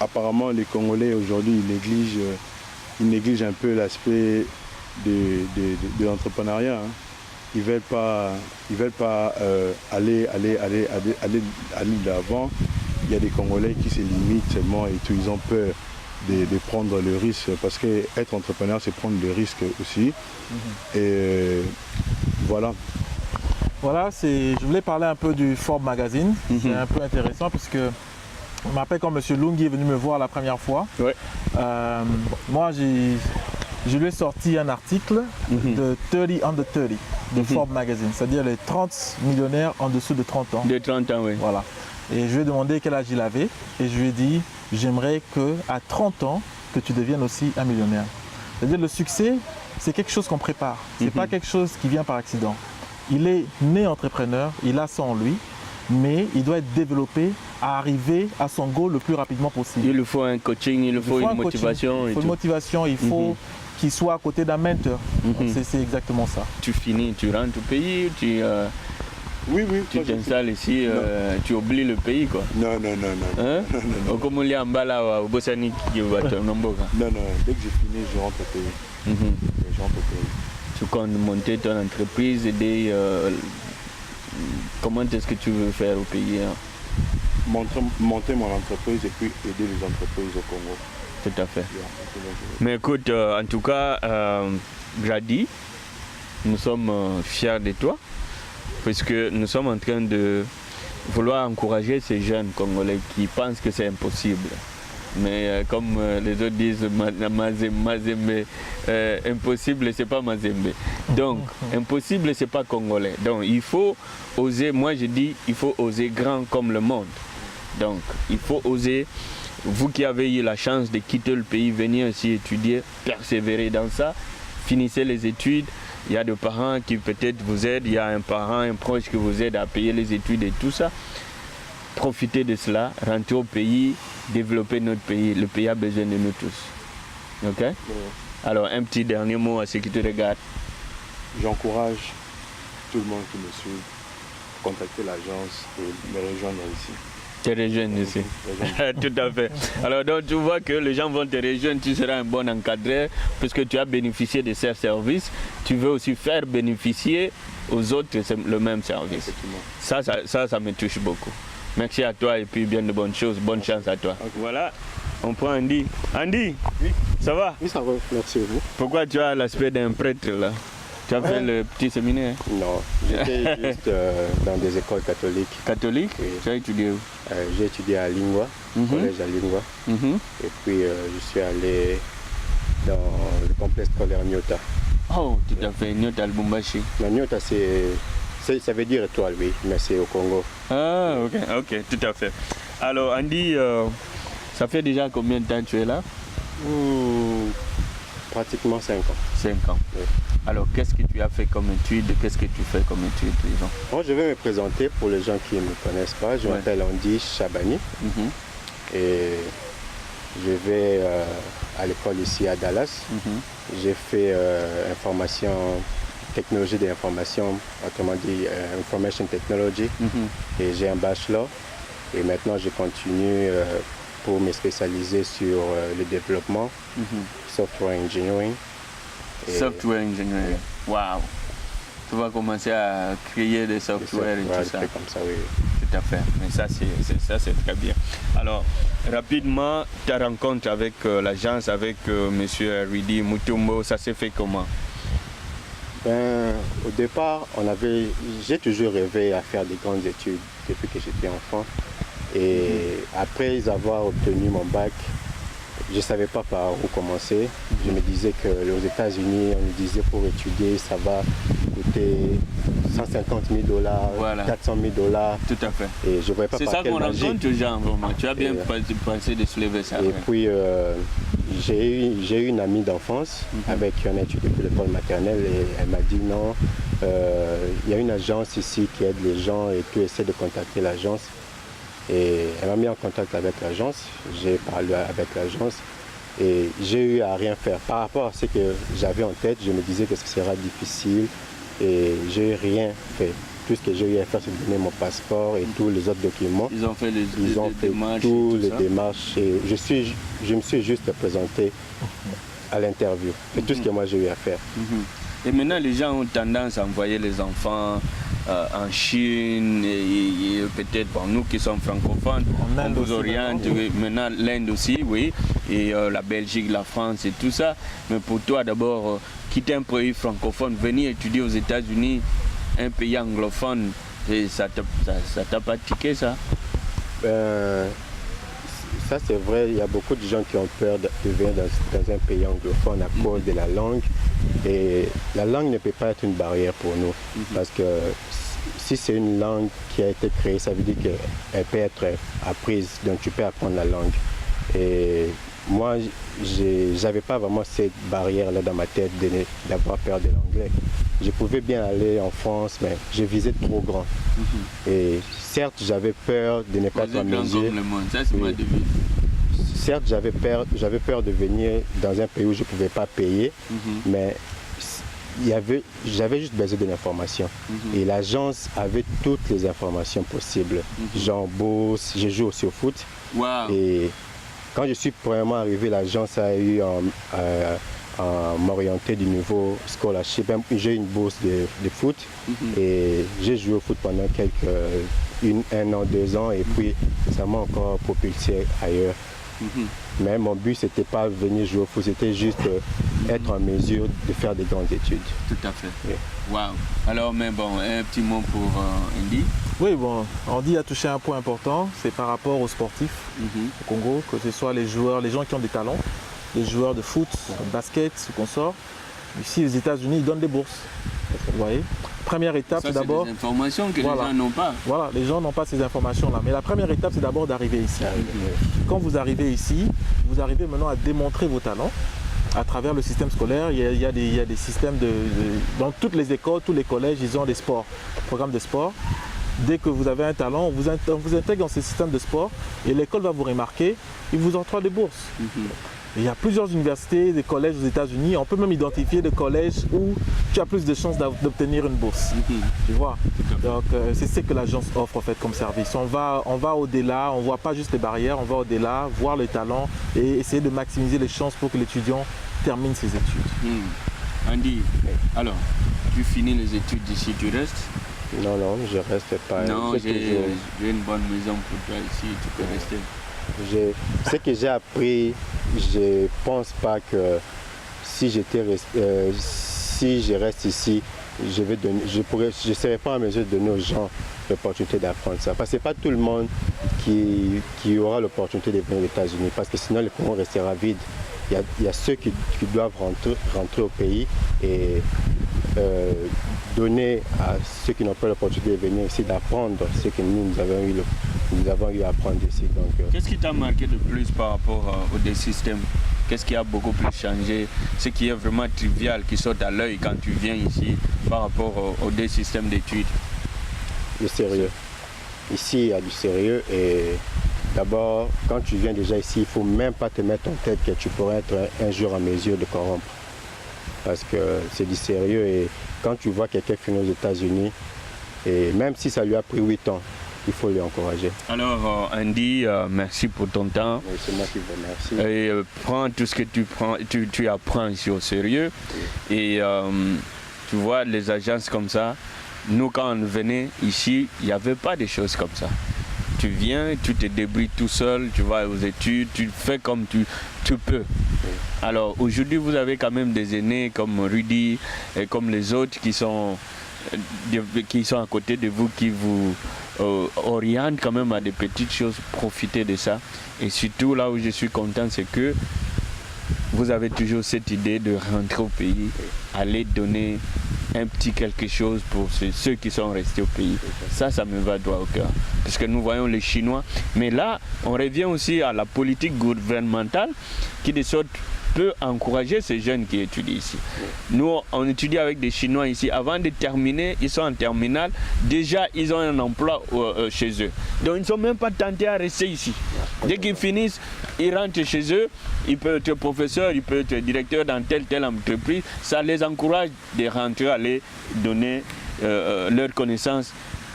Apparemment, les Congolais aujourd'hui, ils négligent un peu l'aspect de l'entrepreneuriat. Ils veulent pas aller de l'avant. Il y a des Congolais qui se limitent seulement et tout, ils ont peur de prendre le risque, parce que être entrepreneur, c'est prendre le risque aussi. Et voilà. Voilà, je voulais parler un peu du Forbes Magazine. C'est un peu intéressant parce que je me rappelle quand M. Lungi est venu me voir la première fois. Moi, je lui ai sorti un article de 30 under 30 de Forbes Magazine, c'est-à-dire les 30 millionnaires en dessous de 30 ans. De 30 ans, oui. Voilà. Et je lui ai demandé quel âge il avait et je lui ai dit, j'aimerais qu'à 30 ans, que tu deviennes aussi un millionnaire. C'est-à-dire le succès, c'est quelque chose qu'on prépare. C'est pas quelque chose qui vient par accident. Il est né entrepreneur, il a ça en lui, mais il doit être développé à arriver à son goal le plus rapidement possible. Il lui faut un coaching, il lui faut une motivation. Il faut une motivation, il faut qu'il soit à côté d'un mentor. C'est exactement ça. Tu finis, tu rentres au pays, tu t'installes ici, tu oublies le pays, quoi. Non. Non, dès que j'ai fini, je rentre au pays. Tu comptes monter ton entreprise, aider... comment est-ce que tu veux faire au pays, hein? Monter mon entreprise et puis aider les entreprises au Congo. Tout à fait. Mais écoute, en tout cas, Grady, nous sommes fiers de toi, puisque nous sommes en train de vouloir encourager ces jeunes Congolais qui pensent que c'est impossible. Mais comme les autres disent, Mazembe, impossible, c'est pas Mazembe. Donc, impossible, c'est pas Congolais. Donc, il faut oser, moi je dis, il faut oser grand comme le monde. Donc, il faut oser. Vous qui avez eu la chance de quitter le pays, venir ici étudier, persévérer dans ça, finissez les études. Il y a des parents qui peut-être vous aident, il y a un parent, un proche qui vous aide à payer les études et tout ça. Profitez de cela, rentrez au pays, développez notre pays. Le pays a besoin de nous tous. Ok? Alors, un petit dernier mot à ceux qui te regardent. J'encourage tout le monde qui me suit à contacter l'agence et me rejoindre ici. Te rejoindre ici. Tout à fait. Alors donc tu vois que les gens vont te rejoindre, tu seras un bon encadreur puisque tu as bénéficié de ces services. Tu veux aussi faire bénéficier aux autres le même service. Ça me touche beaucoup. Merci à toi et puis bien de bonnes choses. Bonne chance à toi. Okay. Voilà, on prend Andy. Andy, oui. Ça va? Oui, ça va, merci beaucoup. Pourquoi tu as l'aspect d'un prêtre là? Tu as fait le petit séminaire? Non, j'étais juste dans des écoles catholiques. Catholiques? Oui. Tu as étudié où? J'ai étudié à Lingua, collège à Lingua. Et puis je suis allé dans le complexe scolaire Nyota. Oh, tu as fait Nyota Lubumbashi? Non, Nyota ça veut dire étoile, oui, mais c'est au Congo. Ah, ok, tout à fait. Alors Andy, ça fait déjà combien de temps tu es là? Pratiquement 5 ans. 5 ans. Oui. Alors, qu'est-ce que tu as fait comme étude? Qu'est-ce que tu fais comme étude, disons? Bon, je vais me présenter pour les gens qui ne me connaissent pas. Je m'appelle Andy Chabani et je vais à l'école ici à Dallas. J'ai fait information, technologie de l'information, autrement dit Information Technology, et j'ai un bachelor. Et maintenant, je continue pour me spécialiser sur le développement, software engineering. Software engineering, wow! Tu vas commencer à créer des softwares et tout ça. Comme ça, oui. Tout à fait, mais ça c'est très bien. Alors, rapidement, ta rencontre avec l'agence, avec M. Rudy Mutombo, ça s'est fait comment? Au départ, j'ai toujours rêvé à faire des grandes études depuis que j'étais enfant. Et après avoir obtenu mon bac, je ne savais pas par où commencer. Je me disais que aux États-Unis, on me disait pour étudier, ça va coûter 150 000 $, voilà. 400 000 $. Tout à fait. Et je ne voyais pas par quelle magie. C'est ça qu'on rencontre aux gens, vraiment. Tu as bien pensé de soulever ça. Et puis, j'ai eu une amie d'enfance avec qui on a étudié depuis l'école maternelle et elle m'a dit non, il y a une agence ici qui aide les gens et tu essaies de contacter l'agence. Et elle m'a mis en contact avec l'agence, j'ai parlé avec l'agence et j'ai eu à rien faire. Par rapport à ce que j'avais en tête, je me disais que ce sera difficile et j'ai rien fait. Tout ce que j'ai eu à faire, c'est de donner mon passeport et tous les autres documents. Ils ont fait les démarches. Tous les démarches et je me suis juste présenté à l'interview. C'est tout ce que moi j'ai eu à faire. Et maintenant, les gens ont tendance à envoyer les enfants en Chine et peut-être pour nous qui sommes francophones, on vous oriente. Maintenant, l'Inde aussi, oui, et la Belgique, la France et tout ça. Mais pour toi, d'abord, quitter un pays francophone, venir étudier aux États-Unis, un pays anglophone, ça t'a pas tiqué, ça? Ça c'est vrai, il y a beaucoup de gens qui ont peur de venir dans un pays anglophone à cause de la langue. Et la langue ne peut pas être une barrière pour nous. Parce que si c'est une langue qui a été créée, ça veut dire qu'elle peut être apprise, donc tu peux apprendre la langue. Et moi, j'avais pas vraiment cette barrière-là dans ma tête d'avoir peur de l'anglais. Je pouvais bien aller en France, mais je visais trop grand. Et certes, j'avais peur de ne pas être en mesure. Certes, j'avais peur de venir dans un pays où je ne pouvais pas payer, mais j'avais juste besoin de l'information. Et l'agence avait toutes les informations possibles. J'en bosse, je joue aussi au foot. Wow. Et quand je suis premièrement arrivé, l'agence a eu à m'orienter du niveau scholarship. J'ai eu une bourse de foot et j'ai joué au foot pendant un an, 2 ans et puis ça m'a encore propulsé ailleurs. Mais mon but, c'était pas venir jouer au foot, c'était juste être en mesure de faire des grandes études. Tout à fait. Waouh. Alors, mais bon, un petit mot pour Andy. Oui, bon, Andy a touché un point important, c'est par rapport aux sportifs au Congo, que ce soit les joueurs, les gens qui ont des talents, les joueurs de foot, de basket, ce qu'on sort. Ici, les États-Unis, ils donnent des bourses. Vous voyez? Première étape, c'est d'abord. Des informations que les gens n'ont pas. Voilà, les gens n'ont pas ces informations-là. Mais la première étape, c'est d'abord d'arriver ici. Quand vous arrivez ici, vous arrivez maintenant à démontrer vos talents à travers le système scolaire. Il y a des systèmes dans toutes les écoles, tous les collèges, ils ont des sports, programmes de sport. Dès que vous avez un talent, on vous intègre dans ce système de sport et l'école va vous remarquer, il vous octroie des bourses. Il y a plusieurs universités, des collèges aux États-Unis. On peut même identifier des collèges où tu as plus de chances d'obtenir une bourse. Tu vois. Donc c'est ce que l'agence offre en fait comme service. On va au-delà, on ne voit pas juste les barrières, on va au-delà, voir les talents et essayer de maximiser les chances pour que l'étudiant termine ses études. Andy, alors, tu finis les études d'ici, tu restes? Non, je ne reste pas. Non, j'ai une bonne maison pour toi ici, tu peux rester. Ce que j'ai appris, je ne pense pas que si je reste ici, je ne serai pas en mesure de donner aux gens l'opportunité d'apprendre ça. Parce que ce n'est pas tout le monde qui aura l'opportunité de venir aux États-Unis, parce que sinon le Congo restera vide. Il y a ceux qui doivent rentrer au pays et donner à ceux qui n'ont pas l'opportunité de venir ici d'apprendre ce que nous avons eu à apprendre ici. Qu'est-ce qui t'a marqué de plus par rapport au système Qu'est-ce qui a beaucoup plus changé? Ce qui est vraiment trivial, qui saute à l'œil quand tu viens ici par rapport aux deux systèmes d'études? Le sérieux. Ici, il y a du sérieux et d'abord, quand tu viens déjà ici, il ne faut même pas te mettre en tête que tu pourrais être un jour en mesure de corrompre. Parce que c'est du sérieux et quand tu vois quelqu'un finir aux États-Unis, et même si ça lui a pris 8 ans, il faut lui encourager. Alors Andy, merci pour ton temps. Oui, c'est moi qui vous remercie. Et prends tout ce que tu apprends ici au sérieux. Et tu vois, les agences comme ça, nous quand on venait ici, il n'y avait pas de choses comme ça. Tu viens, tu te débrouilles tout seul, tu vas aux études, tu fais comme tu peux. Alors aujourd'hui, vous avez quand même des aînés comme Rudy et comme les autres qui sont à côté de vous, qui vous orientent quand même à des petites choses. Profitez de ça. Et surtout, là où je suis content, c'est que vous avez toujours cette idée de rentrer au pays, aller donner un petit quelque chose pour ceux qui sont restés au pays. Ça me va droit au cœur. Parce que nous voyons les Chinois. Mais là, on revient aussi à la politique gouvernementale qui de sorte peut encourager ces jeunes qui étudient ici. Nous, on étudie avec des Chinois ici. Avant de terminer, ils sont en terminale. Déjà, ils ont un emploi chez eux. Donc, ils ne sont même pas tentés à rester ici. Dès qu'ils finissent, ils rentrent chez eux. Ils peuvent être professeurs, ils peuvent être directeurs dans telle entreprise. Ça les encourage de rentrer, aller donner leurs connaissances.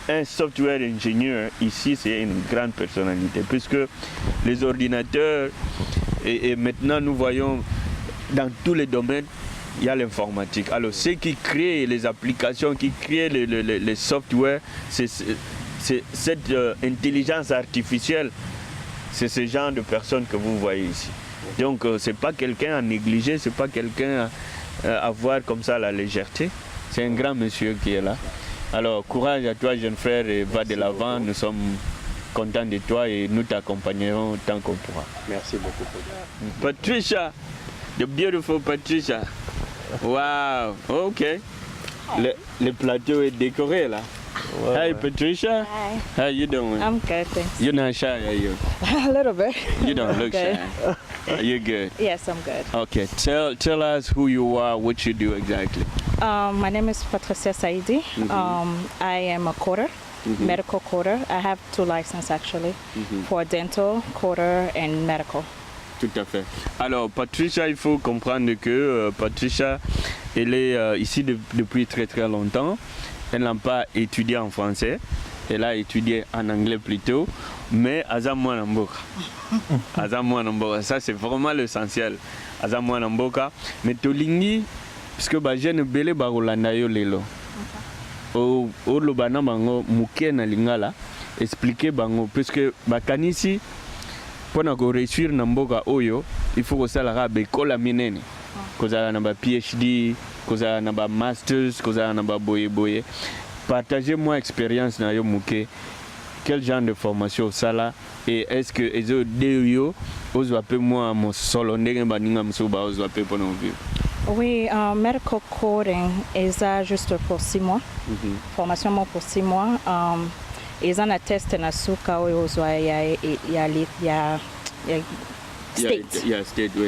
Un software ingénieur ici, c'est une grande personnalité, puisque les ordinateurs, et maintenant nous voyons dans tous les domaines, il y a l'informatique. Alors ceux qui créent les applications, qui créent les softwares, c'est cette intelligence artificielle, c'est ce genre de personnes que vous voyez ici. Donc c'est pas quelqu'un à négliger, c'est pas quelqu'un à voir comme ça à la légèreté. C'est un grand monsieur qui est là. Alors courage à toi jeune frère et va de l'avant, nous sommes contents de toi et nous t'accompagnerons tant qu'on pourra. Merci beaucoup. Patricia, the beautiful Patricia. Wow, ok. Le plateau est décoré là. Hi Patricia. Hi. How you doing? I'm good, thanks. You're not shy, are you? A little bit. You don't look Good. shy. Are you good? Yes, I'm good. Okay, tell us who you are, what you do exactly. My name is Patricia Saidi. I am a coder, medical coder. I have 2 licenses actually, for dental, coder, and medical. Tout à fait. Alors Patricia, il faut comprendre que Patricia, elle est ici depuis très très longtemps. Elle n'a pas étudié en français, elle a étudié en anglais plutôt, mais Azamwa Namboka. Azamwa Namboka, ça c'est vraiment l'essentiel. Azamwa Namboka, mais Tolingi, puisque jeune belé barolanda yo lelo. O lobana bango muke na lingala, expliquer bango, puisque bakanisi, pour réussir na mboka oyo, il faut que ça la bekola minene. Kozala na ba PhD, kozala na ba masters, kozala na ba boye. Partagez-moi expérience na yo muke. Quel genre de formation ça là et est-ce que ezo deyo ozwape moi mon solo ndenge baninga msoba ozwape pour nous vivre? Oui, medical coding est juste pour 6 mois. Formation pour 6 mois. Ils ont un test na suka oyo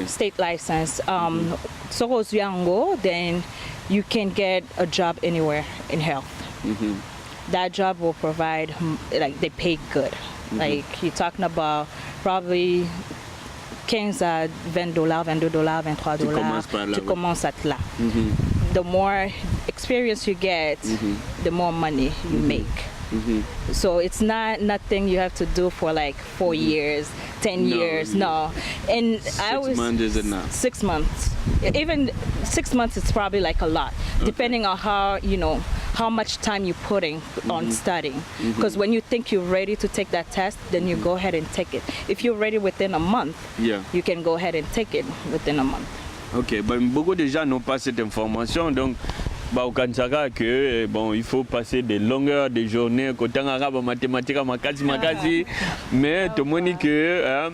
state license. So as you go, then you can get a job anywhere in health. That job will provide, like they pay good. Like you're talking about probably 15 à $20, $22, $23. Tu commences à là. The more experience you get, the more money you make. So it's not nothing you have to do for like 4 years, 10 years. No, and 6 months is enough. 6 months. Even 6 months is probably like a lot, depending on how much time you're putting on studying. Because when you think you're ready to take that test, then you go ahead and take it. If you're ready within a month, you can go ahead and take it within a month. Ok, beaucoup de gens n'ont pas cette information, donc au Kansaka que bon, il faut passer des longueurs de journée côté arabe mathématiques makasi mais tout le monde dit que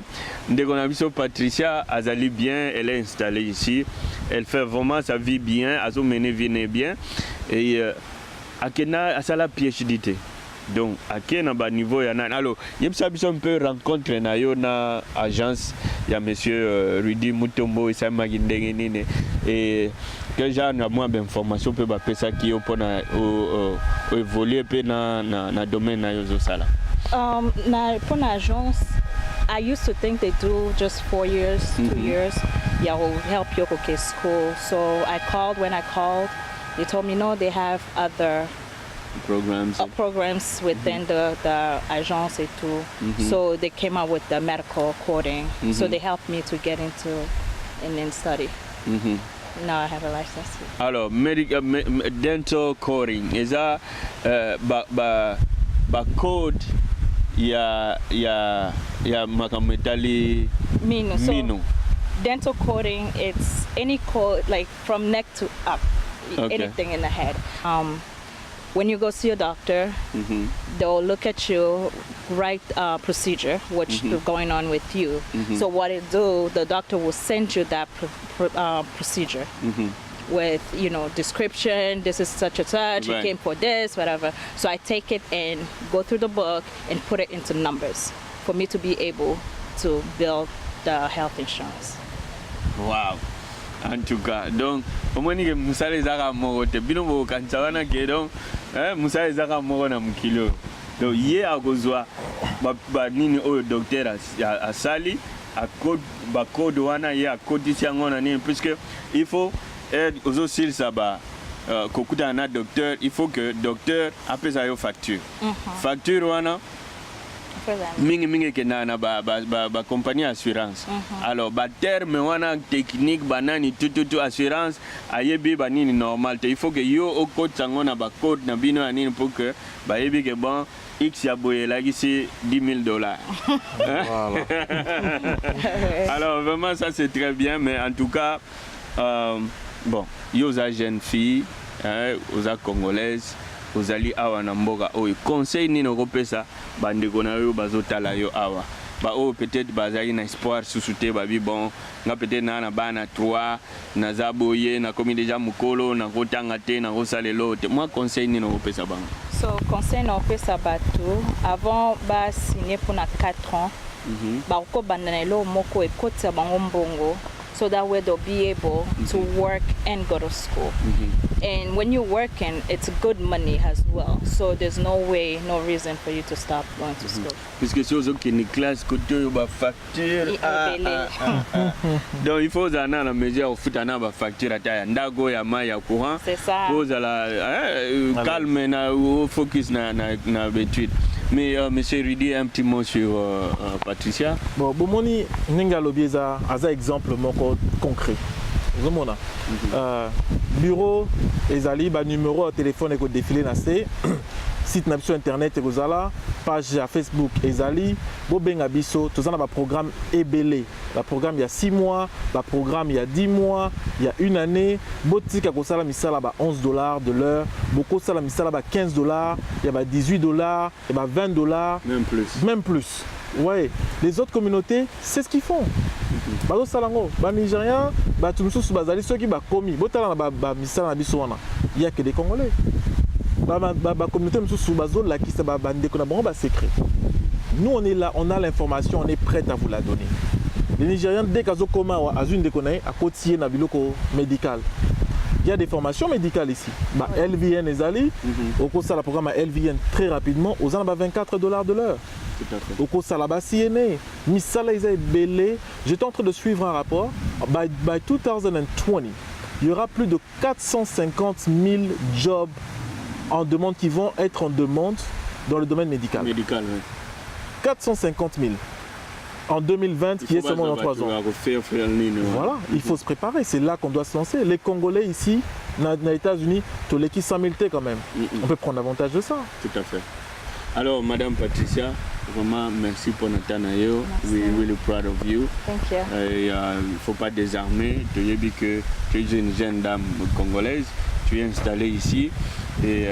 dès qu'on a vu Patricia Azali bien, elle est installée ici, elle fait vraiment sa vie bien, a mené vie bien et Akena a sa la PhD. donc ake na ba niveau ya nani. Alors yebisa biso un peu rencontre na yo na agence ya monsieur Rudy Mutombo et Sam Magindenge nini et que genre na moi d'information peut ba pesa ki yo pona évoluer pe na domaine na yo zo sala. Na pona agence, I used to think they do just 4 years, 2 years. Yeah, will help you go to school. So I called. When I called, they told me no, they have other programs within the agence et tout. So they came out with the medical coding. So they helped me to get into and then study. Now I have a license. Alors, dental coding, is that ba code ya makametali Mino. So dental coding, it's any code like from neck to up, anything in the head. When you go see your doctor, they'll look at you, write procedure, what's going on with you. So what it do, the doctor will send you that procedure with, you know, description, this is such and such, you came for this, whatever. So I take it and go through the book and put it into numbers for me to be able to build the health insurance. Wow. En tout cas, donc, au moins, il y a Moussa Zara Morote, bino bo kanchawana ke donc, Moussa Zara Morona mukilo. Donc, hier à Gozoa, nini o docteur a sali, a code, ba code wana hier a code ici ngona nini, puisque il faut aux aussi ça ba kokuta na docteur, il faut que docteur appelle ça yo facture. Facture wana mingi ke na ba compagnie assurance. Alors ba terme wana technique banani tout assurance ayebi banini normal il faut que yo au code sangona ba code na bino anini pour que ba yebi ke bon X ya boye là ici $10,000. Voilà. Alors vraiment ça c'est très bien, mais en tout cas bon, yo za jeune fille, aux congolaises, aux ali awa na mboka oyo conseil ni no kopesa bandeko na yo bazotala yo awa ba o peut-être bazali na espoir susute babi bon nga peut-être na bana 3 na zaboye na komi déjà mukolo na kotanga te na kosalelo te moi conseil ni no kopesa bango. So conseil no kopesa bato avant ba signer pour na 4 ans ba ko bandana lo moko e kotsa bango mbongo, so that way they'll be able to work and go to school. And when you're working, it's good money as well. So there's no reason for you to stop going to school. Puisque si vous avez une classe, côté ba facture. Donc il faut à la mesure où faut na ba facture ata ndago ya mai ya courant. C'est ça. Faut la calme na focus na étude. Mais monsieur Rudy, un petit mot sur Patricia. Bon, bomoni ninga lobieza aza exemple moko concret. Zomona. Bureau ezali ba numéro de téléphone ko défilé na C. Site na biso internet ekozala, page ya Facebook ezali, bo benga biso tozana ba programme ebele. La programme il y a 6 mois, la programme il y a 10 mois, il y a une année, botika ko sala misala ba $11 de l'heure, boko sala misala ba $15, il y a ba $18, il y a ba $20, même plus. Ouais, les autres communautés, c'est ce qu'ils font. Bazo salango, ba Nigériens, ba tumusu bazali ceux qui ba komi, botala na ba misala na biso wana. Il y a que des Congolais. Ba communauté musu bazo la ki sa ba bande ko na bon ba secret. Nous on est là, on a l'information, on est prêt à vous la donner. Les Nigériens dès kazo koma wa azune de konaye à côté na biloko médical. Il y a des formations médicales ici. Bah, LVN ezali, au cours de la programme à LVN très rapidement, aux ans $24 de l'heure. Au cours de la CNA, misala est belé. J'étais en train de suivre un rapport. By 2020, il y aura plus de 450 000 jobs en demande qui vont être en demande dans le domaine médical. Médical, oui. 450 000. En 2020, qui est seulement dans 3 ans. Voilà, il faut se préparer, c'est là qu'on doit se lancer. Les Congolais ici, dans les États-Unis, tous les qui 100 000 T quand même. On peut prendre avantage de ça. Tout à fait. Alors, Madame Patricia, vraiment merci pour notre temps. We're really proud of you. Thank you. Il ne faut pas désarmer. Tu as dit que tu es une jeune dame congolaise. Tu es installée ici. Et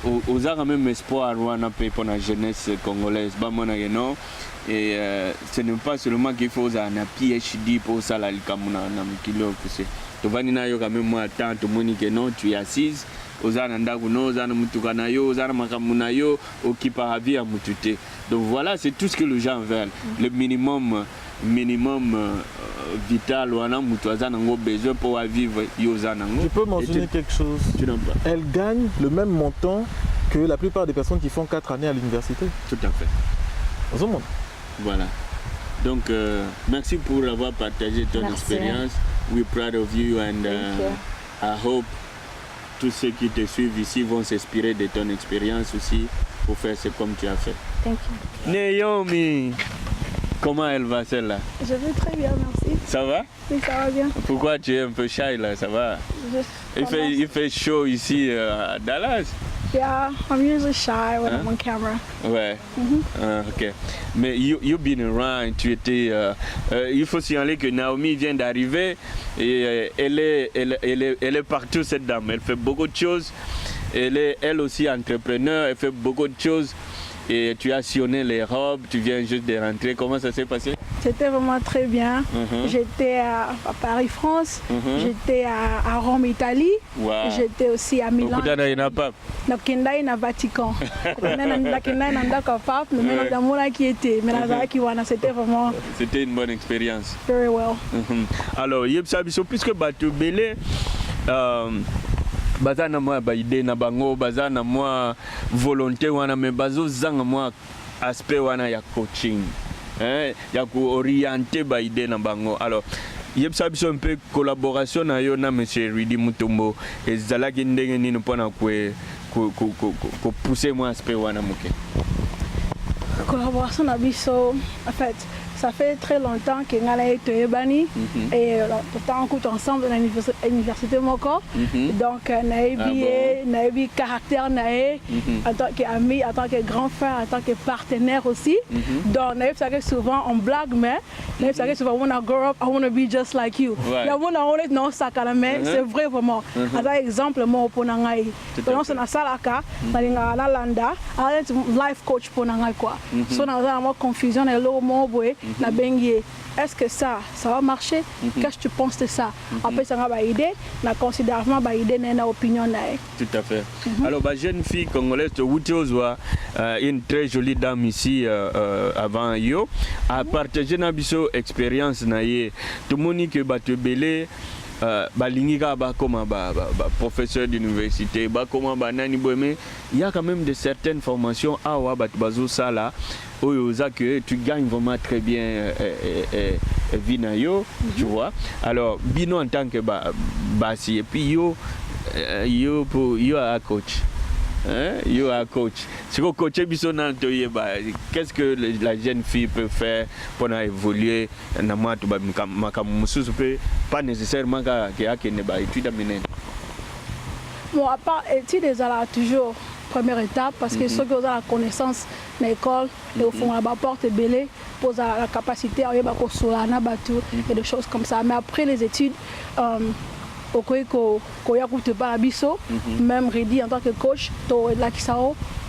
aux arts même espoir pour la jeunesse congolaise. Et ce n'est pas seulement qu'il faut un PhD pour ça, la kamuna na mkilo. Tu vas quand même moi tant tu monique non, tu es assise. ozana ndako no ozana mutuka na yo ozana makambo na yo okipa vie à mutute. Donc voilà, c'est tout ce que les gens veulent. Le minimum vital wana mutu azana ngo besoin pour vivre yozana ngo. Tu peux mentionner quelque chose? Tu n'as pas. Elle gagne le même montant que la plupart des personnes qui font 4 années à l'université. Tout à fait. Au monde. Voilà. Donc, merci pour avoir partagé ton expérience. We're proud of you and I hope tous ceux qui te suivent ici vont s'inspirer de ton expérience aussi pour faire ce comme tu as fait. Thank you. Naomi, comment elle va celle-là? Je vais très bien, merci. Ça va? Oui, ça va bien. Pourquoi tu es un peu shy là? Ça va? Il fait chaud ici à Dallas. Yeah, I'm usually shy when I'm on camera. Ouais. Ok. Mais you've been around, tu étais. Il faut signaler que Naomi vient d'arriver et elle est partout cette dame. Elle fait beaucoup de choses. Elle est elle aussi entrepreneur. Elle fait beaucoup de choses. Et tu as sillonné les robes. Tu viens juste de rentrer. Comment ça s'est passé? C'était vraiment très bien. J'étais à Paris, France. J'étais à Rome, Italie. Wow. J'étais aussi à Milan. Na Vatican. C'était vraiment. C'était une bonne expérience. Very well. Alors, puisque Bato Belé. Baza na moi baide na bango baza na moi volonté wana me bazo zanga moi aspect wana ya coaching ya ko orienter baide na bango. Alors yebisa biso un peu collaboration na yo na monsieur Rudy Mutombo ezala ki ndenge nini pona ko pousser moi aspect wana muke. Collaboration na biso en fait ça fait très longtemps que nous avons été bani et on coûte ensemble à l'université Moko. Donc, nous avons caractère en tant qu'ami, en tant que grand frère, en tant que partenaire aussi. Donc, nous avons souvent on blague, mais nous avons souvent when I grow up, I want to be just like you. C'est vrai vraiment. Par exemple, moi pour nangai, pendant que na salaka, na landa, life coach pour nangai quoi. So na za mo confusion na lo mo boy. La bengue, est-ce que ça va marcher? Qu'est-ce que tu penses de ça? Après, ça va aider, la considération va aider dans opinion. Tout à fait. Alors, la jeune fille congolaise de Wutiozwa, une très jolie dame ici avant yo, a partagé notre expérience. Tout le monde qui a belé. Balingika ba comme professeur d'université ba comme nani boyme il y a quand même de certaines formations à wa bazo sala oyoza que tu gagnes vraiment très bien vinayo tu vois. Alors bino en tant que basi et puis yo a coach. You are coach. Si vous coachez Bissonant, qu'est-ce que la jeune fille peut faire pour évoluer? Pas nécessairement qu'elle ait études à mener. Bon, à part études, elle toujours première étape parce que ceux qui ont la connaissance dans l'école, au fond, la porte est belée, posent la capacité à aller et des choses comme ça. Mais après les études, même Reddy en tant que coach,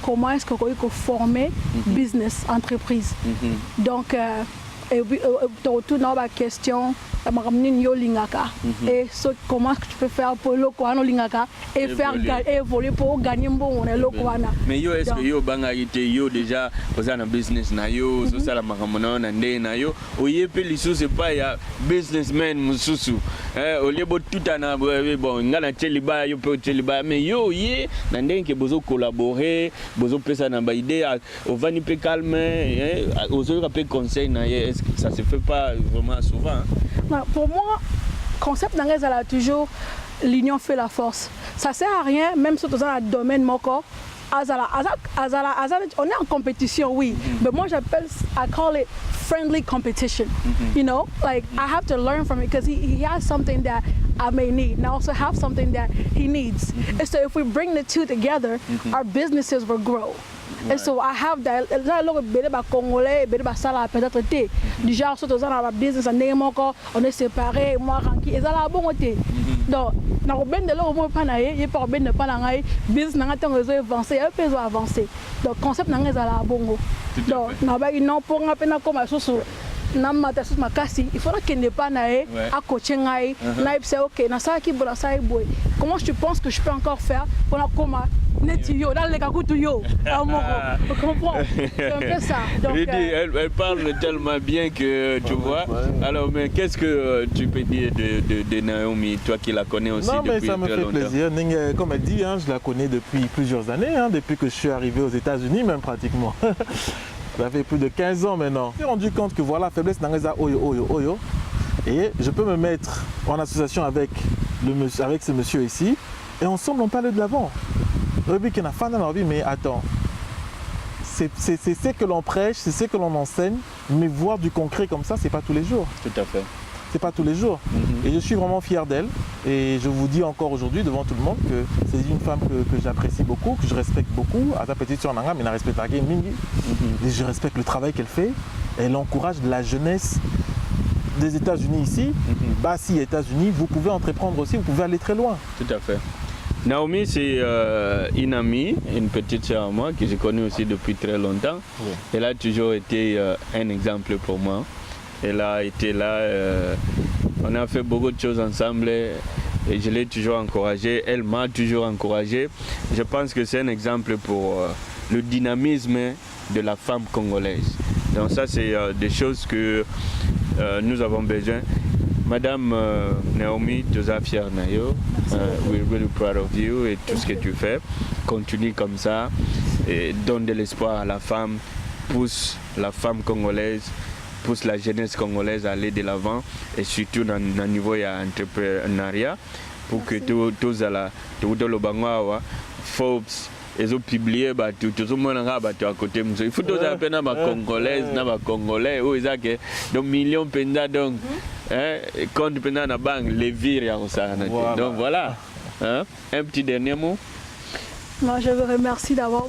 comment est-ce qu'on peut former business, entreprise. Donc, et puis, tu retournes dans la question, et comment est-ce que tu peux faire pour le et faire évoluer pour gagner un bon mais yo est-ce que yo banga été yo déjà aux un business na yo so sala makamona na ndé na yo oyepe liso c'est pas ya businessman mususu au lieu de tout ana bon ngana teliba yo pe teliba mais yo yé na ndenge bozo collaborer bozo pesa na ba idée au vani pe calme aux autres pe conseil na ye est-ce que ça se fait pas vraiment souvent? Pour moi, le concept d'anglais, c'est toujours l'union fait la force. Ça ne sert à rien, même si tu es dans le domaine moko. On est en compétition, oui. Mais moi, I call it friendly competition. You know, like I have to learn from it because he has something that I may need. And I also have something that he needs. And so if we bring the two together, our businesses will grow. And so I have that. Congolais, peut-être déjà surtout dans la business on est séparés, moi ranki et ça la bon côté. Donc na ben de l'eau moi pas naé, il pas ben de pas naé, business na tant avancer, il peut avancer. Donc concept na ngeza la bongo. Donc na ba non pour ngapena comme sous namata sous ma casse, il faudra qu'elle n'ait pas naé à coacher naï, naï c'est ok, na ça qui bola ça boy. Comment tu penses que je peux encore faire pour la coma netio dans les kakutuyo tu comprends? C'est un peu ça. Donc elle parle tellement bien que tu vois. Alors mais qu'est-ce que tu peux dire de Naomi, toi qui la connais aussi non, depuis mais ça me fait plaisir. Comme elle dit, je la connais depuis plusieurs années, depuis que je suis arrivé aux États-Unis même pratiquement. Ça fait plus de 15 ans maintenant. Je me suis rendu compte que voilà, faiblesse n'angeza oyo. Et je peux me mettre en association avec ce monsieur ici. Et ensemble, on parle de l'avant. Qui n'a pas dans la vie, mais attends. C'est ce que l'on prêche, c'est ce que l'on enseigne. Mais voir du concret comme ça, c'est pas tous les jours. Tout à fait. C'est pas tous les jours. Et je suis vraiment fier d'elle. Et je vous dis encore aujourd'hui devant tout le monde que c'est une femme que j'apprécie beaucoup, que je respecte beaucoup. À sa petite soeur Nanga, mais elle respecte la Mingi. Et je respecte le travail qu'elle fait. Elle encourage la jeunesse des États-Unis ici. Si États-Unis, vous pouvez entreprendre aussi, vous pouvez aller très loin. Tout à fait. Naomi, c'est une amie, une petite sœur à moi que je connais aussi depuis très longtemps. Oui. Elle a toujours été un exemple pour moi. Elle a été là, on a fait beaucoup de choses ensemble et je l'ai toujours encouragée. Elle m'a toujours encouragé. Je pense que c'est un exemple pour le dynamisme de la femme congolaise. Donc ça, c'est des choses que nous avons besoin. Madame Naomi, Joseph fier Nayo, we're really proud of you et tout ce que tu fais. Continue comme ça et donne de l'espoir à la femme, pousse la femme congolaise, pousse la jeunesse congolaise à aller de l'avant et surtout dans le niveau d'entrepreneuriat pour que tous à la Forbes ils ont publié tout le monde à côté. Il faut tous appeler na congolaise, na congolais, où ils ont donc millions de donc compte pendant la banque, les vires donc voilà. Un petit dernier mot. Moi je vous remercie d'avoir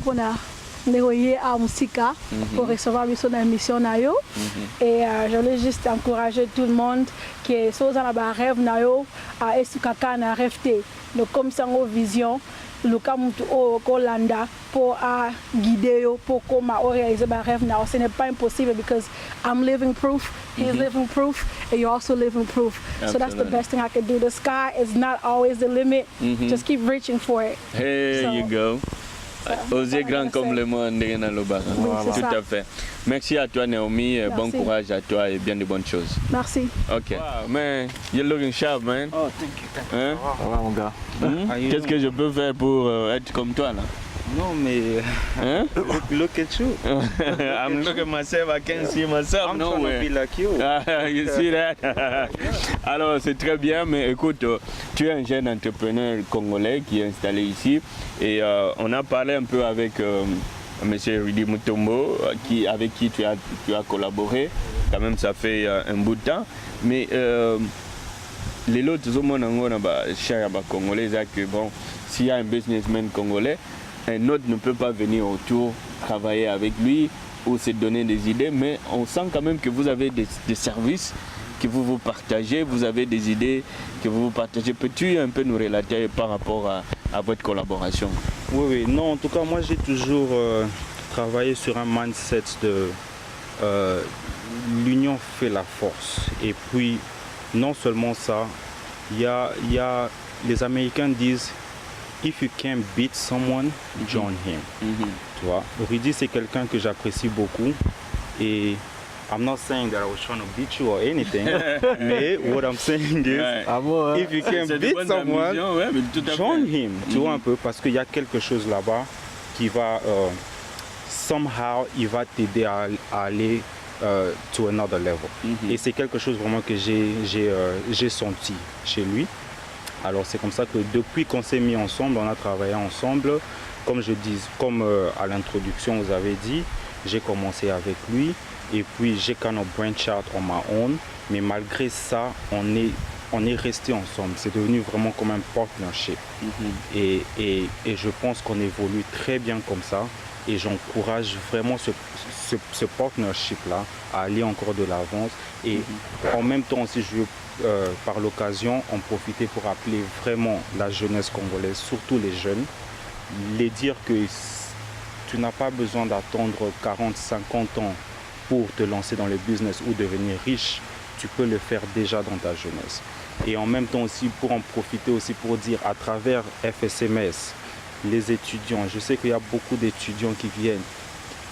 négocié à Moussika pour recevoir son émission Nayo et je voulais juste encourager tout le monde qui est sur la rêve Nayo à Esukaka na rêve donc comme ça nos vision Luka mutu o Kolanda pour guider pour comment réaliser ma rêve now. Ce n'est pas impossible because I'm living proof, he's living proof, and you're also living proof. Absolutely. So that's the best thing I can do. The sky is not always the limit. Just keep reaching for it. There you go. Oser grand comme le monde, tout à fait. Merci à toi Naomi, bon courage à toi et bien de bonnes choses. Merci. Ok. Wow, man, you're looking sharp, man. Oh, thank you. Hein? Ça va mon gars. Qu'est-ce que je peux faire pour être comme toi là? Non mais look at you. I'm looking at myself, I can't see myself. I'm trying to be like you. You see that? Alors c'est très bien, mais écoute, tu es un jeune entrepreneur congolais qui est installé ici et on a parlé un peu avec Monsieur Rudy Mutombo, avec qui tu as collaboré. Quand même ça fait un bout de temps, mais les autres chers congolais, que bon, s'il y a un businessman congolais, un autre ne peut pas venir autour travailler avec lui ou se donner des idées, mais on sent quand même que vous avez des services que vous partagez, vous avez des idées que vous partagez. Peux-tu un peu nous relater par rapport à votre collaboration? Oui, non, en tout cas, moi j'ai toujours travaillé sur un mindset de l'union fait la force. Et puis, non seulement ça, il y a les Américains disent if you can't beat someone, join him. Tu vois, Rudy c'est quelqu'un que j'apprécie beaucoup et I'm not saying that I was trying to beat you or anything, mais what I'm saying is if you can't beat someone, join him. Tu vois un peu, parce qu'il y a quelque chose là-bas qui va somehow il va t'aider à aller to another level. Et c'est quelque chose vraiment que j'ai senti chez lui. Alors c'est comme ça que depuis qu'on s'est mis ensemble, on a travaillé ensemble. Comme je dis, comme à l'introduction vous avez dit, j'ai commencé avec lui et puis j'ai kind of branch out on my own. Mais malgré ça, on est resté ensemble. C'est devenu vraiment comme un partnership. Et je pense qu'on évolue très bien comme ça. Et j'encourage vraiment ce partnership-là à aller encore de l'avance. Et en même temps aussi, je veux par l'occasion en profiter pour appeler vraiment la jeunesse congolaise, surtout les jeunes, les dire que tu n'as pas besoin d'attendre 40, 50 ans pour te lancer dans le business ou devenir riche, tu peux le faire déjà dans ta jeunesse. Et en même temps aussi, pour en profiter aussi pour dire à travers FSMS, les étudiants, je sais qu'il y a beaucoup d'étudiants qui viennent,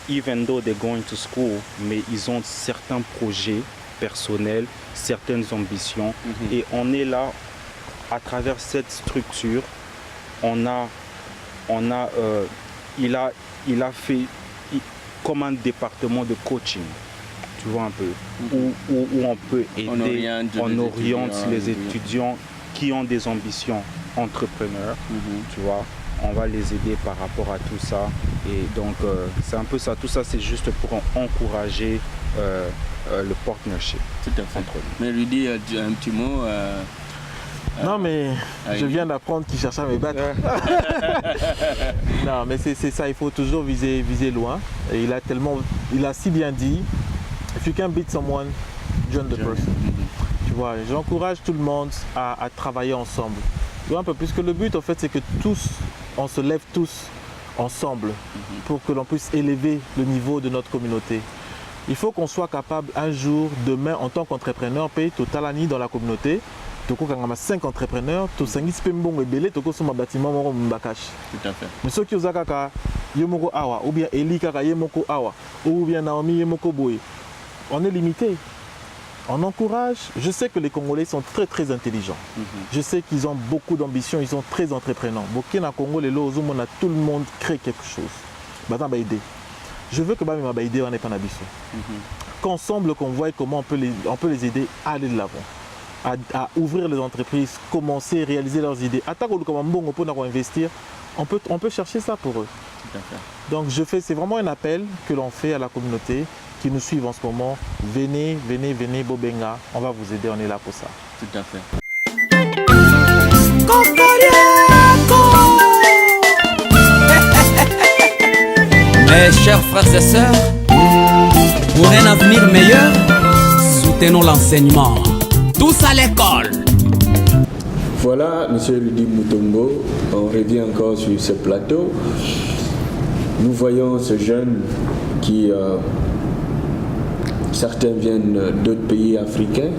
even though they're going to school, mais ils ont certains projets personnels, certaines ambitions. Et on est là, à travers cette structure, il a fait comme un département de coaching, tu vois un peu, où on peut aider, on oriente les étudiants qui ont des ambitions entrepreneurs, tu vois, on va les aider par rapport à tout ça. Et donc c'est un peu ça, tout ça c'est juste pour encourager le partnership. Tout à fait. Entre nous. Mais Rudy, un petit mot. Non mais je viens d'apprendre qu'il cherchait à me battre. Non mais c'est ça, il faut toujours viser loin. Et il a si bien dit, if you can beat someone, join the person. Tu vois, j'encourage tout le monde à travailler ensemble. Tu vois un peu, puisque le but en fait c'est que tous, on se lève tous ensemble pour que l'on puisse élever le niveau de notre communauté. Il faut qu'on soit capable un jour, demain, en tant qu'entrepreneur, payer totalani dans la communauté. Toko kangama 5 entrepreneurs, to sangis pembong ebele, toko soma bâtiment moro mbakash. Tout à fait. Mais ceux qui osent kaka yemoko awa, ou bien Eli kaka yemoko awa, ou bien Naomi yemoko boy, on est limité. On encourage. Je sais que les Congolais sont très très intelligents. Je sais qu'ils ont beaucoup d'ambition, ils sont très entreprenants. Burkina Congo, les lots, tout le monde crée quelque chose. Je veux que Bami m'a aidé en Epanabiso. Qu'ensemble, qu'on voit comment on peut les aider à aller de l'avant. À ouvrir les entreprises, commencer, réaliser leurs idées. Investir, on peut chercher ça pour eux. Donc c'est vraiment un appel que l'on fait à la communauté qui nous suivent en ce moment. Venez, Bobenga, on va vous aider, on est là pour ça. Tout à fait. Mes chers frères et sœurs, pour un avenir meilleur, soutenons l'enseignement. Tous à l'école. Voilà, M. Rudy Mutombo, on revient encore sur ce plateau. Nous voyons ce jeune qui, certains viennent d'autres pays africains,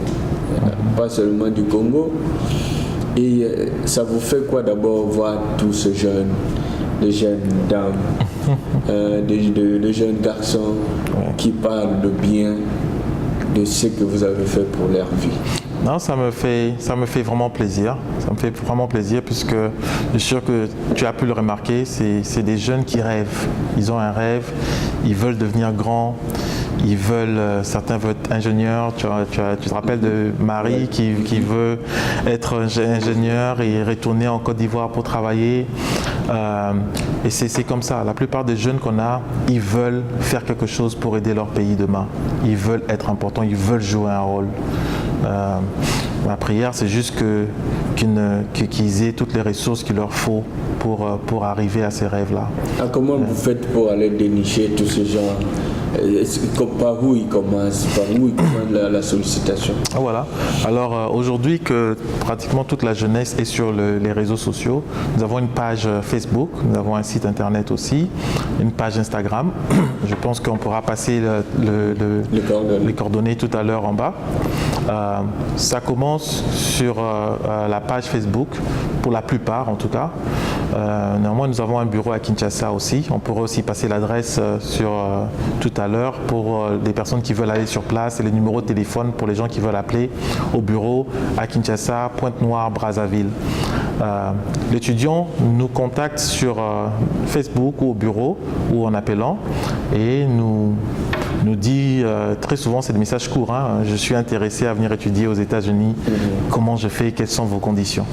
pas seulement du Congo. Et ça vous fait quoi d'abord voir tous ces jeunes, des jeunes dames, de jeunes garçons qui parlent de bien de ce que vous avez fait pour leur vie? Non, ça me fait vraiment plaisir. Ça me fait vraiment plaisir puisque je suis sûr que tu as pu le remarquer, c'est des jeunes qui rêvent. Ils ont un rêve, ils veulent devenir grands, ils veulent, certains veulent être ingénieurs. Tu te rappelles de Marie qui veut être ingénieur et retourner en Côte d'Ivoire pour travailler. Et c'est comme ça. La plupart des jeunes qu'on a, ils veulent faire quelque chose pour aider leur pays demain. Ils veulent être importants, ils veulent jouer un rôle. Ma prière, c'est juste qu'ils aient toutes les ressources qu'il leur faut pour arriver à ces rêves-là. Comment vous faites pour aller dénicher tous ces gens? Par où ils commencent? Par où ils commandent la sollicitation? Voilà. Alors aujourd'hui que pratiquement toute la jeunesse est sur les réseaux sociaux, nous avons une page Facebook, nous avons un site internet aussi, une page Instagram. Je pense qu'on pourra passer les coordonnées tout à l'heure en bas. Ça commence sur la page Facebook, pour la plupart en tout cas. Néanmoins, nous avons un bureau à Kinshasa aussi. On pourrait aussi passer l'adresse tout à l'heure pour des personnes qui veulent aller sur place et les numéros de téléphone pour les gens qui veulent appeler au bureau à Kinshasa, Pointe-Noire, Brazzaville. L'étudiant nous contacte sur Facebook ou au bureau ou en appelant et nous dit très souvent, c'est des messages courts, hein, je suis intéressé à venir étudier aux États-Unis, comment je fais, quelles sont vos conditions?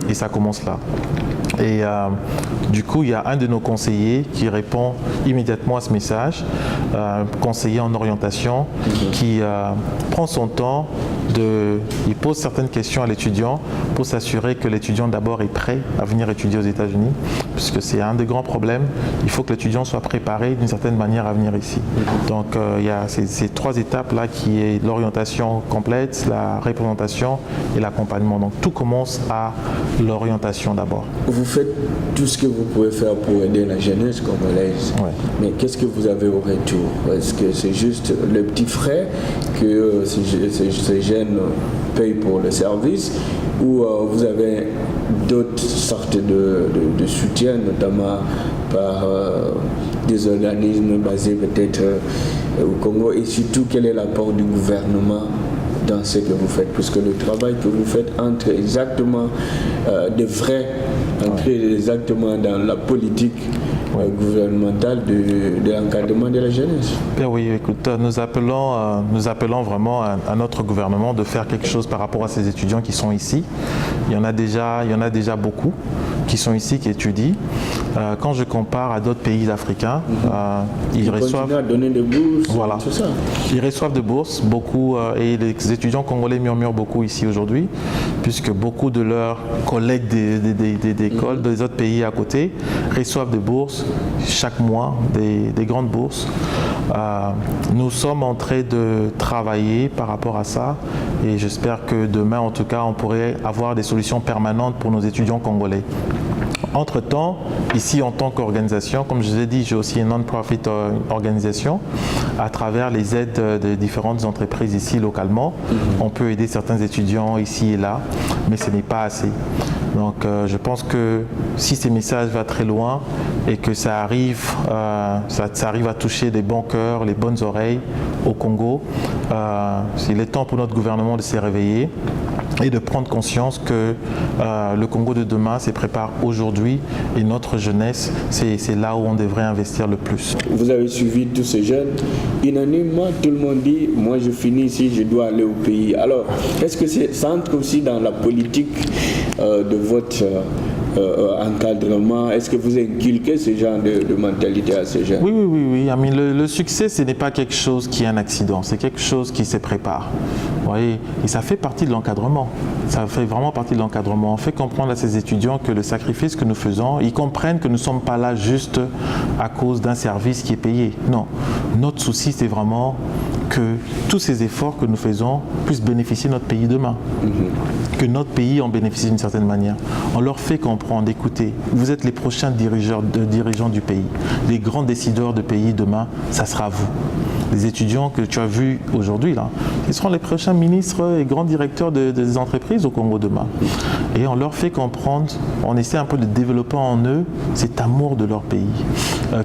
Et ça commence là. Et du coup, il y a un de nos conseillers qui répond immédiatement à ce message, conseiller en orientation, qui prend son temps, il pose certaines questions à l'étudiant pour s'assurer que l'étudiant d'abord est prêt à venir étudier aux États-Unis, puisque c'est un des grands problèmes. Il faut que l'étudiant soit préparé d'une certaine manière à venir ici. Donc il y a ces 3 étapes-là qui est l'orientation complète, la représentation et l'accompagnement. Donc tout commence à l'orientation d'abord. Vous faites tout ce que vous pouvez faire pour aider la jeunesse congolaise. Ouais. Mais qu'est-ce que vous avez au retour? Est-ce que c'est juste le petit frais que ces jeunes payent pour le service, ou vous avez d'autres sortes de soutien, notamment par des organismes basés peut-être au Congo, et surtout quel est l'apport du gouvernement dans ce que vous faites, puisque le travail que vous faites entre exactement exactement dans la politique gouvernementale de l'encadrement de la jeunesse. Bien oui, écoute, nous appelons vraiment à notre gouvernement de faire quelque chose par rapport à ces étudiants qui sont ici. Il y en a déjà beaucoup qui sont ici, qui étudient. Quand je compare à d'autres pays africains, ils reçoivent à donner des bourses, voilà. Tout ça. Ils reçoivent des bourses, beaucoup, et les étudiants congolais murmurent beaucoup ici aujourd'hui, puisque beaucoup de leurs collègues des écoles des autres pays à côté reçoivent des bourses chaque mois, des grandes bourses. Nous sommes en train de travailler par rapport à ça, et j'espère que demain, en tout cas, on pourrait avoir des solutions permanentes pour nos étudiants congolais. Entre-temps, ici en tant qu'organisation, comme je vous ai dit, j'ai aussi une non-profit organisation. À travers les aides de différentes entreprises ici localement, on peut aider certains étudiants ici et là, mais ce n'est pas assez. Donc je pense que si ces messages vont très loin et que ça arrive à toucher des bons cœurs, les bonnes oreilles au Congo, il est temps pour notre gouvernement de se réveiller et de prendre conscience que le Congo de demain se prépare aujourd'hui, et notre jeunesse, c'est là où on devrait investir le plus. Vous avez suivi tous ces jeunes. Unanimement, tout le monde dit, moi je finis ici, je dois aller au pays. Alors, est-ce que ça entre aussi dans la politique de votre encadrement? Est-ce que vous inculquez ce genre de mentalité à ces jeunes? Oui. Le succès, ce n'est pas quelque chose qui est un accident, c'est quelque chose qui se prépare. Vous voyez, et ça fait partie de l'encadrement. Ça fait vraiment partie de l'encadrement. On fait comprendre à ces étudiants que le sacrifice que nous faisons, ils comprennent que nous ne sommes pas là juste à cause d'un service qui est payé. Non, notre souci, c'est vraiment que tous ces efforts que nous faisons puissent bénéficier notre pays demain. Que notre pays en bénéficie d'une certaine manière. On leur fait comprendre, écoutez, vous êtes les prochains dirigeants du pays. Les grands décideurs de pays demain, ça sera vous. Les étudiants que tu as vus aujourd'hui, là, ils seront les prochains ministres et grands directeurs des entreprises au Congo demain. Et on leur fait comprendre, on essaie un peu de développer en eux cet amour de leur pays,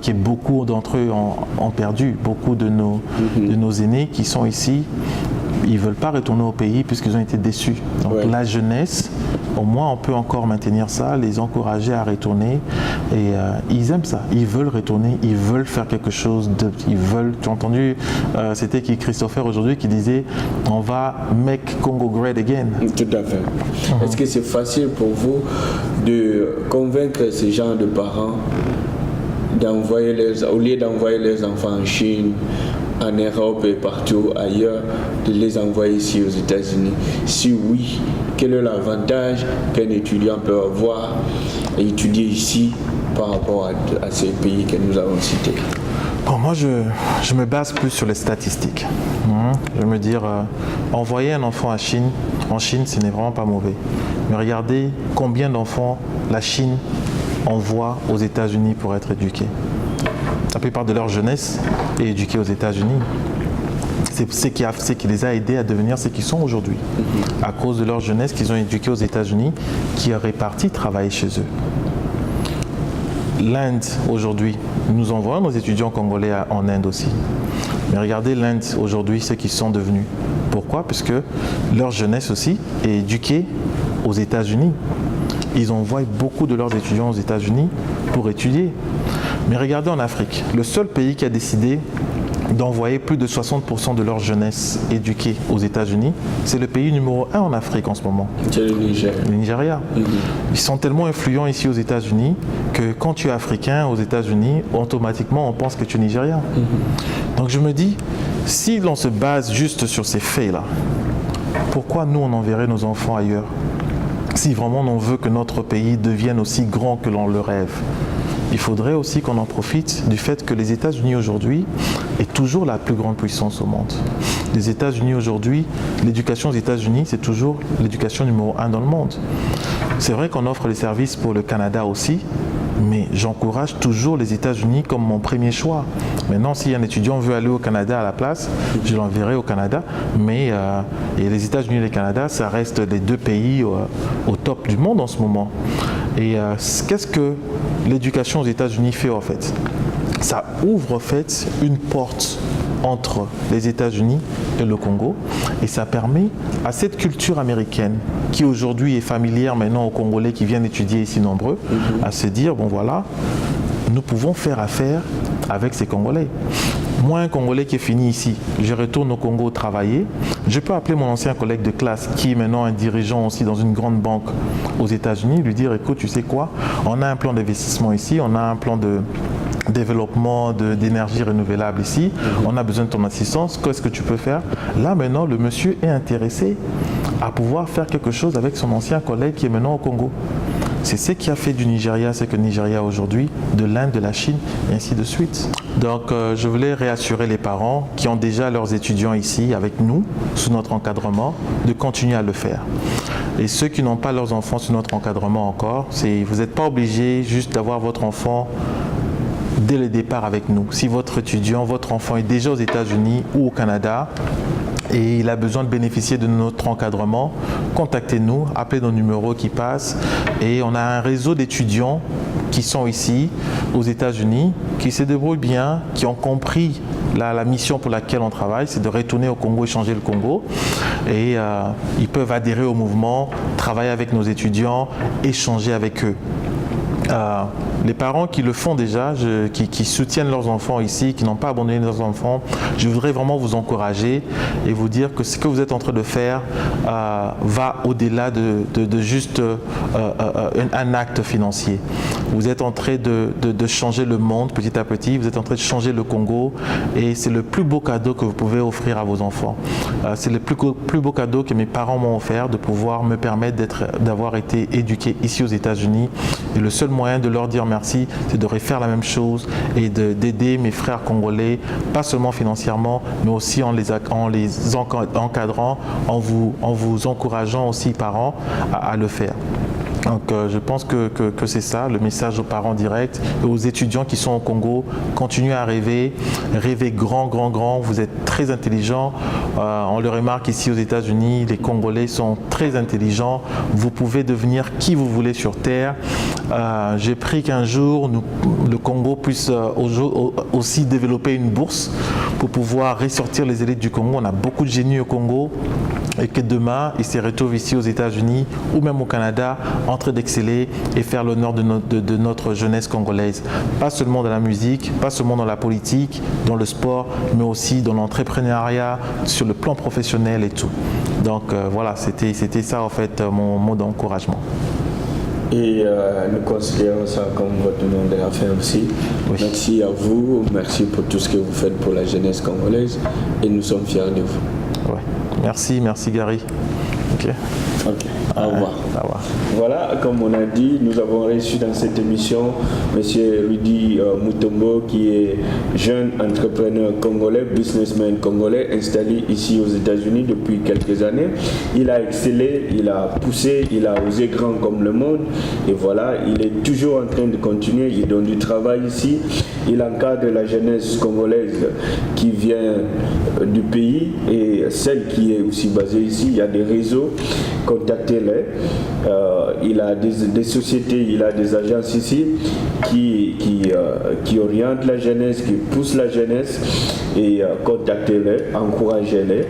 qui est beaucoup d'entre eux ont perdu. Beaucoup de nos aînés qui sont ici, ils ne veulent pas retourner au pays puisqu'ils ont été déçus. Donc la jeunesse, au moins on peut encore maintenir ça, les encourager à retourner, et ils aiment ça, ils veulent retourner, ils veulent faire quelque chose, ils veulent, tu as entendu, c'était qui Christopher aujourd'hui qui disait on va make Congo great again. Tout à fait. Est-ce que c'est facile pour vous de convaincre ces gens de parents au lieu d'envoyer les enfants en Chine, en Europe et partout ailleurs, de les envoyer ici aux États-Unis? Si oui, quel est l'avantage qu'un étudiant peut avoir à étudier ici par rapport à ces pays que nous avons cités? Bon, moi, je me base plus sur les statistiques. Je veux me dire, envoyer un enfant en Chine, ce n'est vraiment pas mauvais. Mais regardez combien d'enfants la Chine envoie aux États-Unis pour être éduqués. La plupart de leur jeunesse est éduquée aux États-Unis. C'est ce qui les a aidés à devenir ce qu'ils sont aujourd'hui. À cause de leur jeunesse qu'ils ont éduquée aux États-Unis, qui est répartie travailler chez eux. L'Inde, aujourd'hui, nous envoyons nos étudiants congolais en Inde aussi. Mais regardez l'Inde, aujourd'hui, ce qu'ils sont devenus. Pourquoi? Parce que leur jeunesse aussi est éduquée aux États-Unis. Ils envoient beaucoup de leurs étudiants aux États-Unis pour étudier. Mais regardez en Afrique, le seul pays qui a décidé d'envoyer plus de 60% de leur jeunesse éduquée aux États-Unis, c'est le pays numéro 1 en Afrique en ce moment. C'est le Nigeria. Le Nigeria. Ils sont tellement influents ici aux États-Unis que quand tu es africain aux États-Unis, automatiquement on pense que tu es nigérian. Donc je me dis, si l'on se base juste sur ces faits-là, pourquoi nous on enverrait nos enfants ailleurs si vraiment on veut que notre pays devienne aussi grand que l'on le rêve? Il faudrait aussi qu'on en profite du fait que les États-Unis aujourd'hui est toujours la plus grande puissance au monde. Les États-Unis aujourd'hui, l'éducation aux États-Unis, c'est toujours l'éducation numéro 1 dans le monde. C'est vrai qu'on offre les services pour le Canada aussi, mais j'encourage toujours les États-Unis comme mon premier choix. Maintenant, si un étudiant veut aller au Canada à la place, je l'enverrai au Canada. Mais et les États-Unis et le Canada, ça reste les deux pays au top du monde en ce moment. Et qu'est-ce que l'éducation aux États-Unis fait en fait? Ça ouvre en fait une porte entre les États-Unis et le Congo et ça permet à cette culture américaine qui aujourd'hui est familière maintenant aux Congolais qui viennent étudier ici nombreux à se dire bon voilà, nous pouvons faire affaire avec ces Congolais. Moi, un Congolais qui est fini ici, je retourne au Congo travailler. Je peux appeler mon ancien collègue de classe qui est maintenant un dirigeant aussi dans une grande banque aux États-Unis, lui dire écoute, tu sais quoi, on a un plan d'investissement ici, on a un plan de développement d'énergie renouvelable ici, on a besoin de ton assistance, qu'est-ce que tu peux faire? Là maintenant, le monsieur est intéressé à pouvoir faire quelque chose avec son ancien collègue qui est maintenant au Congo. C'est ce qui a fait du Nigeria ce que le Nigeria aujourd'hui, de l'Inde, de la Chine, et ainsi de suite. Donc je voulais réassurer les parents qui ont déjà leurs étudiants ici avec nous, sous notre encadrement, de continuer à le faire. Et ceux qui n'ont pas leurs enfants sous notre encadrement encore, vous n'êtes pas obligé juste d'avoir votre enfant dès le départ avec nous. Si votre étudiant, votre enfant est déjà aux États-Unis ou au Canada, et il a besoin de bénéficier de notre encadrement, contactez-nous, appelez nos numéros qui passent. Et on a un réseau d'étudiants qui sont ici, aux États-Unis, qui se débrouillent bien, qui ont compris la mission pour laquelle on travaille, c'est de retourner au Congo et changer le Congo. Et ils peuvent adhérer au mouvement, travailler avec nos étudiants, échanger avec eux. Les parents qui le font déjà, qui soutiennent leurs enfants ici, qui n'ont pas abandonné leurs enfants, je voudrais vraiment vous encourager et vous dire que ce que vous êtes en train de faire va au-delà de juste un acte financier. Vous êtes en train de changer le monde petit à petit, vous êtes en train de changer le Congo et c'est le plus beau cadeau que vous pouvez offrir à vos enfants. C'est le plus beau cadeau que mes parents m'ont offert, de pouvoir me permettre d'avoir été éduqué ici aux États-Unis. Et le seul moyen de leur dire merci, c'est de refaire la même chose et d'aider mes frères congolais, pas seulement financièrement, mais aussi en les encadrant, en vous encourageant aussi, parents, à le faire. Donc je pense que c'est ça, le message aux parents directs et aux étudiants qui sont au Congo. Continuez à rêver grand, grand, grand. Vous êtes très intelligents. On le remarque ici aux États-Unis, les Congolais sont très intelligents. Vous pouvez devenir qui vous voulez sur Terre. J'ai pris qu'un jour, le Congo puisse aussi développer une bourse pour pouvoir ressortir les élites du Congo. On a beaucoup de génies au Congo. Et que demain, ils se retrouvent ici aux États-Unis ou même au Canada en train d'exceller et faire l'honneur de notre jeunesse congolaise. Pas seulement dans la musique, pas seulement dans la politique, dans le sport, mais aussi dans l'entrepreneuriat, sur le plan professionnel et tout. Donc voilà, c'était ça en fait mon mot d'encouragement. Et nous considérons ça comme votre nom de la fin aussi. Oui. Merci à vous, merci pour tout ce que vous faites pour la jeunesse congolaise et nous sommes fiers de vous. Ouais. Merci Gary. Ok. Au revoir. Au revoir. Voilà, comme on a dit, nous avons reçu dans cette émission M. Rudy Mutombo, qui est jeune entrepreneur congolais, businessman congolais, installé ici aux États-Unis depuis quelques années. Il a excellé, il a poussé, il a osé grand comme le monde. Et voilà, il est toujours en train de continuer. Il donne du travail ici. Il encadre la jeunesse congolaise qui vient du pays et celle qui est aussi basée ici. Il y a des réseaux, contactez-les. Il a des sociétés, il a des agences ici qui orientent la jeunesse, qui poussent la jeunesse et contactez-les, encouragez-les.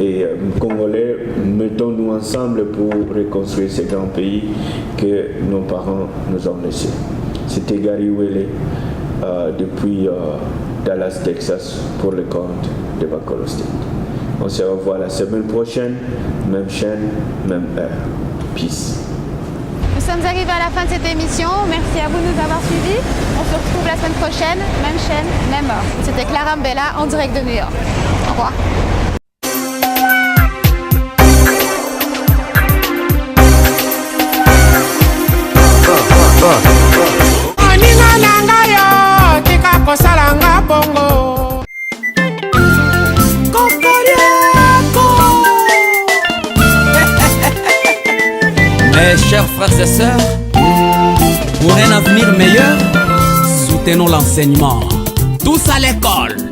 Et Congolais, mettons-nous ensemble pour reconstruire ce grand pays que nos parents nous ont laissé. C'était Gary Wele depuis Dallas, Texas pour le compte de Bacolo State. On se revoit la semaine prochaine, même chaîne, même heure. Peace. Nous sommes arrivés à la fin de cette émission. Merci à vous de nous avoir suivis. On se retrouve la semaine prochaine, même chaîne, même heure. C'était Clara Mbella en direct de New York. Au revoir. Mes chers frères et sœurs, pour un avenir meilleur, soutenons l'enseignement. Tous à l'école.